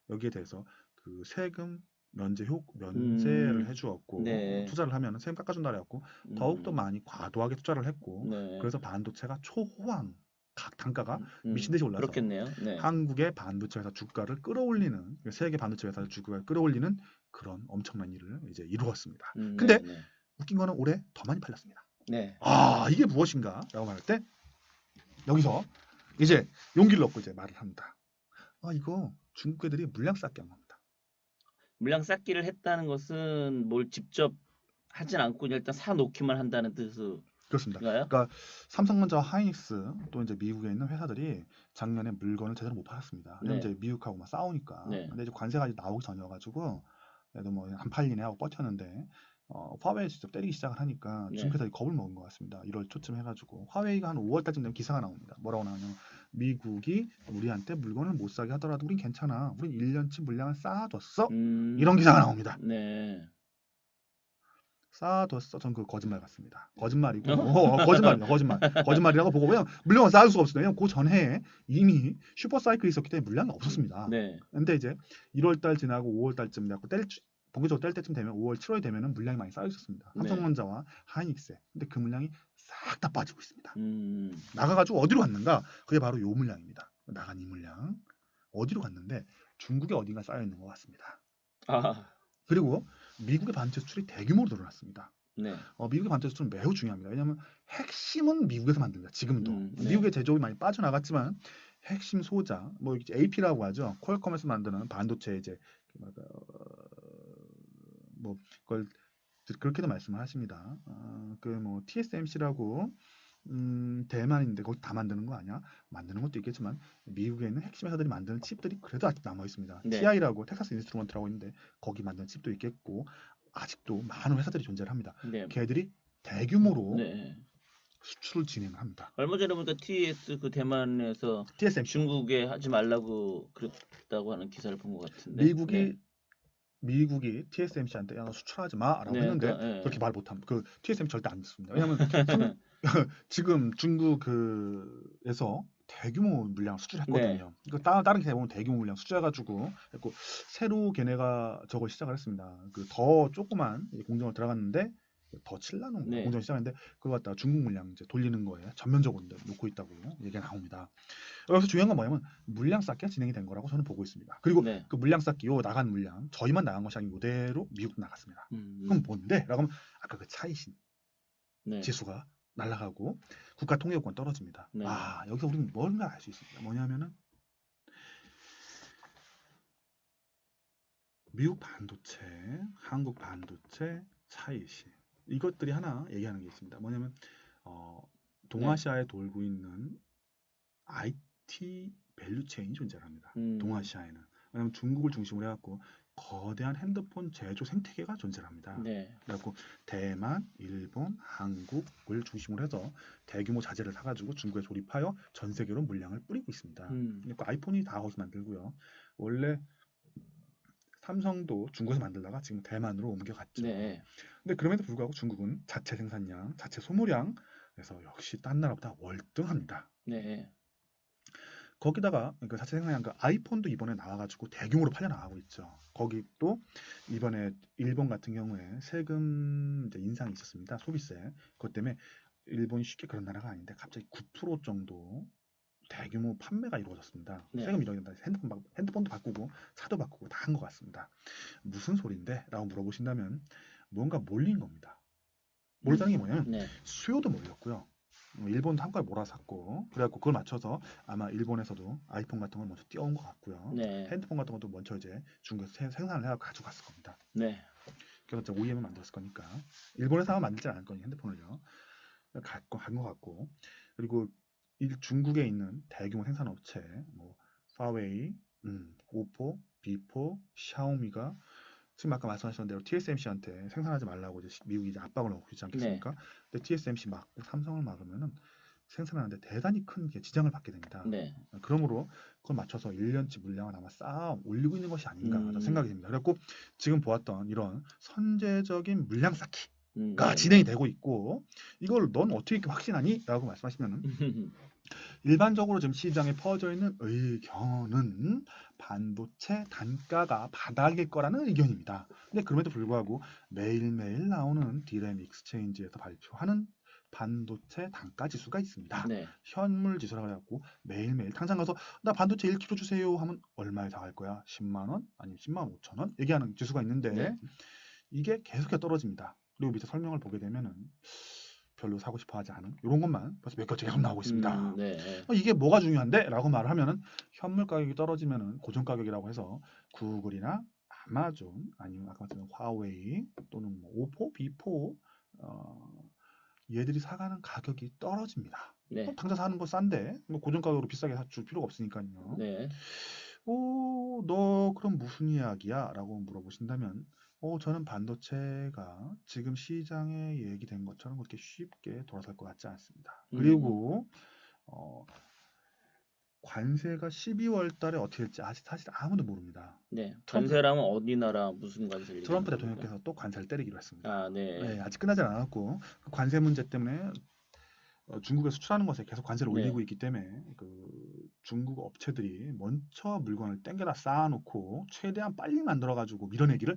여기에 대해서 그 세금 면제를 해주었고 네. 투자를 하면 세금 깎아준다 그래갖고 더욱더 많이 과도하게 투자를 했고 네. 그래서 반도체가 초호황 각 단가가 미친 듯이 올라서 그렇겠네요. 네. 한국의 반도체 회사 주가를 끌어올리는 세계 반도체 회사 주가를 끌어올리는 그런 엄청난 일을 이제 이루었습니다. 근데 네. 웃긴 거는 올해 더 많이 팔렸습니다. 네. 이게 무엇인가? 라고 말할 때 여기서 이제 용기를 얻고 이제 말을 합니다. 이거 중국 애들이 물량 쌓기 한 겁니다. 물량 쌓기를 했다는 것은 뭘 직접 하진 않고 일단 사놓기만 한다는 뜻인가요? 그렇습니다. 그러니까 삼성전자와 하이닉스 또 이제 미국에 있는 회사들이 작년에 물건을 제대로 못 팔았습니다. 왜냐면 이제 미국하고 막 싸우니까. 네. 근데 이제 관세가 이제 나오기 전이어가지고 그래도 안 팔리네 하고 버텼는데 화웨이 직접 때리기 시작을 하니까 중국 회사들이 겁을 먹은 것 같습니다. 1월 초쯤 해가지고 화웨이가 한 5월 달쯤 되면 기사가 나옵니다. 뭐라고 나오냐면 미국이 우리한테 물건을 못 사게 하더라도 우린 괜찮아. 우린 1년치 물량을 쌓아뒀어. 이런 기사가 나옵니다. 네. 쌓아뒀어. 전 그 거짓말 같습니다. 거짓말이고 거짓말이라고 보고 왜냐면 물량을 쌓을 수가 없어요. 왜냐면 그 전에 이미 슈퍼 사이클이 있었기 때문에 물량이 없었습니다. 네. 근데 이제 1월 달 지나고 5월 달쯤 되고 본격적으로 뗄 때쯤 되면 5월 7월이 되면은 물량이 많이 쌓여 있었습니다. 삼성전자와 하이닉스. 근데 그 물량이 싹 다 빠지고 있습니다. 나가가지고 어디로 갔는가? 그게 바로 요 물량입니다. 나간 이 물량 어디로 갔는데 중국에 어딘가 쌓여 있는 것 같습니다. 그리고 미국의 반도체 수출이 대규모로 늘어났습니다. 네. 미국의 반도체 수출은 매우 중요합니다. 왜냐하면 핵심은 미국에서 만듭니다. 지금도 미국의 제조업이 많이 빠져나갔지만 핵심 소자, 이제 AP라고 하죠. 퀄컴에서 만드는 반도체 이제 그걸 그렇게도 말씀을 하십니다. TSMC라고 대만인데 거기 다 만드는 거 아니야? 만드는 것도 있겠지만 미국에 있는 핵심 회사들이 만드는 칩들이 그래도 아직 남아 있습니다. 네. TI라고 텍사스 인스트루먼트라고 있는데 거기 만드는 칩도 있겠고 아직도 많은 회사들이 존재를 합니다. 네. 걔들이 대규모로 수출을 진행합니다. 얼마 전에 보니까 TS 그 대만에서 TSMC 중국에 하지 말라고 그랬다고 하는 기사를 본 것 같은데. 미국이 TSMC한테 야, 너 수출하지 마라고 네, 했는데 그러니까, 예. 그렇게 말 못함. 그 TSMC 절대 안 듣습니다. 왜냐하면 지금 중국 그에서 대규모 물량 수출했거든요. 네. 그 다른 기사에 보면 대규모 물량 수출해가지고 그래갖고 새로 걔네가 저걸 시작을 했습니다. 그 더 조그만 이 공정을 들어갔는데 더 칠라는 네. 공정을 시작했는데 그걸 갖다가 중국 물량 이제 돌리는 거에 전면적으로 놓고 있다고 얘기가 나옵니다. 여기서 중요한 건 뭐냐면 물량 쌓기가 진행이 된 거라고 저는 보고 있습니다. 그리고 네. 그 물량 쌓기 요 나간 물량 저희만 나간 것이 아니고 이대로 미국도 나갔습니다. 그럼 뭔데? 라고 하면 아까 그 차이신 네. 지수가 날아가고 국가 통일권 떨어집니다. 네. 아 여기서 우리는 뭔가 알 수 있습니다. 뭐냐면은 미국 반도체, 한국 반도체 차이신 이것들이 하나 얘기하는 게 있습니다. 뭐냐면 동아시아에 돌고 있는 IT 밸류 체인이 존재합니다. 동아시아에는 왜냐하면 중국을 중심으로 해갖고 거대한 핸드폰 제조 생태계가 존재합니다. 네. 그래갖고 대만, 일본, 한국을 중심으로 해서 대규모 자재를 사가지고 중국에 조립하여 전 세계로 물량을 뿌리고 있습니다. 그러니까 아이폰이 다 거기서 만들고요. 원래 삼성도 중국에서 만들다가 지금 대만으로 옮겨갔죠. 네. 근데 그럼에도 불구하고 중국은 자체 생산량, 자체 소모량에서 역시 딴 나라보다 월등합니다. 네. 거기다가 그 자체 생산량 그 아이폰도 이번에 나와가지고 대규모로 팔려 나가고 있죠. 거기 또 이번에 일본 같은 경우에 세금 이제 인상이 있었습니다. 소비세. 그것 때문에 일본이 쉽게 그런 나라가 아닌데 갑자기 9% 정도 대규모 판매가 이루어졌습니다. 네. 세금 이루어진다. 핸드폰도 바꾸고 차도 바꾸고 다 한 것 같습니다. 무슨 소린데? 라고 물어보신다면 뭔가 몰린 겁니다. 몰렸다는 게 뭐냐면 네. 수요도 몰렸고요. 일본도 한꺼번에 몰아샀고 그래갖고 그걸 맞춰서 아마 일본에서도 아이폰 같은 걸 먼저 띄워온 것 같고요. 네. 핸드폰 같은 것도 먼저 이제 중국에서 생산을 해서 가져갔을 겁니다. 네. 그래서 OEM을 만들었을 거니까 일본에서 아마 만들지 않을 거니 핸드폰을요. 간 것 같고 그리고 중국에 있는 대규모 생산업체 뭐 파웨이, 오포, 비포, 샤오미가 지금 아까 말씀하신 대로 TSMC한테 생산하지 말라고 이제 미국이 이제 압박을 넣고 있지 않겠습니까? 근데 TSMC 막 삼성을 막으면은 생산하는데 대단히 큰 지장을 받게 됩니다. 네. 그러므로 그걸 맞춰서 1년치 물량을 아마 쌓아 올리고 있는 것이 아닌가 하는 생각이 듭니다. 그래갖고 지금 보았던 이런 선제적인 물량 쌓기가 진행이 되고 있고 이걸 넌 어떻게 이렇게 확신하니? 라고 말씀하시면은 일반적으로 지금 시장에 퍼져 있는 의견은 반도체 단가가 바닥일 거라는 의견입니다. 근데 그럼에도 불구하고 매일매일 나오는 디램 익스체인지에서 발표하는 반도체 단가 지수가 있습니다. 네. 현물 지수라고 해갖고 매일매일 당장 가서 나 반도체 1kg 주세요 하면 얼마에 사갈 거야? 10만 원? 아니면 10만 5천 원? 얘기하는 지수가 있는데 네. 이게 계속해서 떨어집니다. 그리고 밑에 설명을 보게 되면은 별로 사고 싶어 하지 않은 이런 것만 벌써 몇 가지 계속 나오고 있습니다. 네. 이게 뭐가 중요한데? 라고 말을 하면은 현물 가격이 떨어지면은 고정 가격이라고 해서 구글이나 아마존 아니면 아까 말씀드린 화웨이 또는 뭐 오포, 비포 얘들이 사가는 가격이 떨어집니다. 네. 당장 사는 거 싼데 뭐 고정 가격으로 비싸게 줄 필요가 없으니까요. 네. 너 그럼 무슨 이야기야? 라고 물어보신다면 저는 반도체가 지금 시장에 얘기된 것처럼 그렇게 쉽게 돌아설 것 같지 않습니다. 그리고 관세가 12월 달에 어떻게 될지 아직 사실 아무도 모릅니다. 네. 관세라면 어디 나라 무슨 관세를 트럼프 대통령께서 또 관세를 때리기로 했습니다. 아, 네. 네, 아직 끝나지 않았고 그 관세 문제 때문에 중국에 수출하는 것에 계속 관세를 네. 올리고 있기 때문에 그 중국 업체들이 먼저 물건을 땡겨다 쌓아놓고 최대한 빨리 만들어가지고 밀어내기를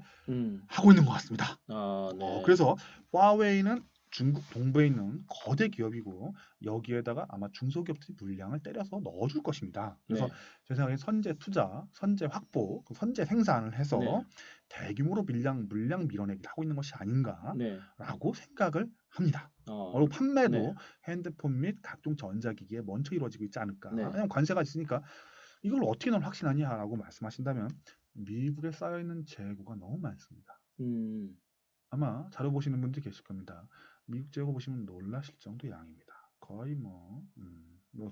하고 있는 것 같습니다. 아, 네. 그래서 화웨이는 중국 동부에 있는 거대 기업이고 여기에다가 아마 중소기업들이 물량을 때려서 넣어줄 것입니다. 그래서 네. 제 생각에 선제 투자, 선제 확보, 선제 생산을 해서 네. 대규모로 물량 밀어내기를 하고 있는 것이 아닌가라고 네. 생각을 합니다. 그리고 판매도 네. 핸드폰 및 각종 전자기기에 먼저 이루어지고 있지 않을까. 네. 왜냐면 관세가 있으니까 이걸 어떻게 넌 확신하냐라고 말씀하신다면 미국에 쌓여있는 재고가 너무 많습니다. 아마 자료 보시는 분들이 계실 겁니다. 미국 재고 보시면 놀라실 정도 양입니다. 거의 뭐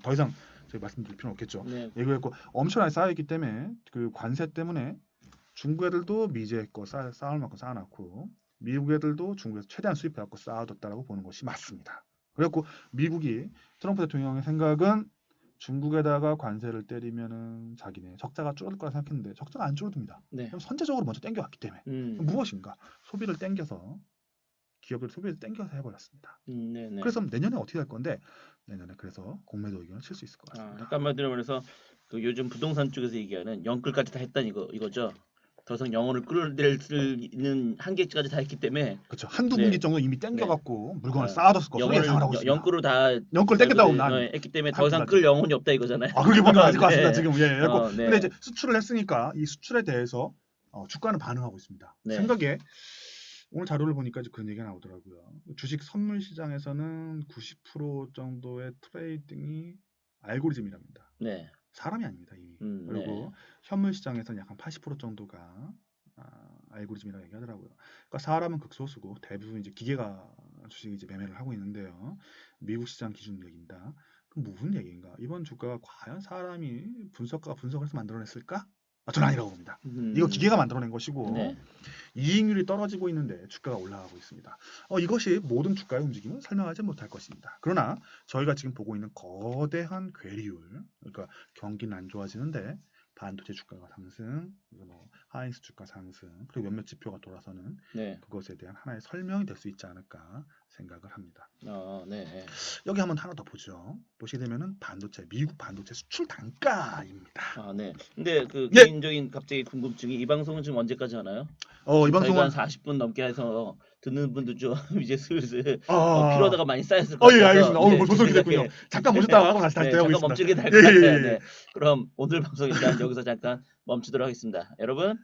더 이상 저희 말씀드릴 필요는 없겠죠. 네. 얘기했고 엄청나게 쌓여있기 때문에 그 관세 때문에 중국 애들도 미제 거 쌓을 만큼 쌓아놨고 미국 애들도 중국에서 최대한 수입해갖고 쌓아뒀다라고 보는 것이 맞습니다. 그래갖고 미국이 트럼프 대통령의 생각은 중국에다가 관세를 때리면은 자기네 적자가 줄어들 거라 생각했는데 적자가 안 줄어듭니다. 네. 그럼 선제적으로 먼저 땡겨왔기 때문에 무엇인가 소비를 땡겨서 기업들 소비를 땡겨서 해버렸습니다. 네네. 그래서 내년에 어떻게 할 건데 내년에 그래서 공매도 의견을 칠 수 있을 것 같습니다. 한마디로 말해서 그 요즘 부동산 쪽에서 얘기하는 영끌까지 다 했다는 이거죠. 더 이상 영혼을 끌어낼 수 있는 한계까지 다 했기 때문에 그렇죠. 한두 네. 분기 정도 이미 땡겨갖고 물건을 쌓아뒀을 것으로 예상을 하고 있습니다. 영끌로 다 영끌 땡겼다고 난 했기 때문에 더 이상 끌 영혼이 없다 이거잖아요. 그게 뭔가 맞을 것 네. 같습니다. 지금 예. 네. 근데 이제 수출을 했으니까 이 수출에 대해서 주가는 반응하고 있습니다. 네. 생각에 오늘 자료를 보니까 이제 그런 얘기가 나오더라고요. 주식 선물 시장에서는 90% 정도의 트레이딩이 알고리즘이랍니다. 네. 사람이 아닙니다 이미. 그리고 네. 현물 시장에서는 약 한 80% 정도가 알고리즘이라고 얘기하더라고요. 그러니까 사람은 극소수고 대부분 이제 기계가 주식 이제 매매를 하고 있는데요. 미국 시장 기준 얘기입니다. 그럼 무슨 얘기인가? 이번 주가가 과연 사람이 분석을 해서 만들어냈을까? 저는 아니라고 봅니다. 이거 기계가 만들어낸 것이고 네. 이익률이 떨어지고 있는데 주가가 올라가고 있습니다. 이것이 모든 주가의 움직임을 설명하지 못할 것입니다. 그러나 저희가 지금 보고 있는 거대한 괴리율, 그러니까 경기는 안 좋아지는데 반도체 주가가 상승, 뭐 하이닉스 주가 상승, 그리고 몇몇 지표가 돌아서는 네. 그것에 대한 하나의 설명이 될 수 있지 않을까 생각을 합니다. 네. 여기 한번 하나 더 보죠. 보시게 되면은 미국 반도체 수출 단가입니다. 네. 근데 그 예. 개인적인 갑자기 궁금증이 이 방송은 지금 언제까지 하나요? 이 방송은 한 40분 넘게 해서 듣는 분도 좀 이제 슬슬 피로도가 많이 쌓였을 것 같아서. 예, 알겠습니다. 벌써 이렇게 됐군요. 잠깐 멈췄다가 하고 다시 잠깐 대하고 있습니다. 멈추게 될 것 같아요. 예. 네. 그럼 오늘 방송 일단 여기서 잠깐 멈추도록 하겠습니다. 여러분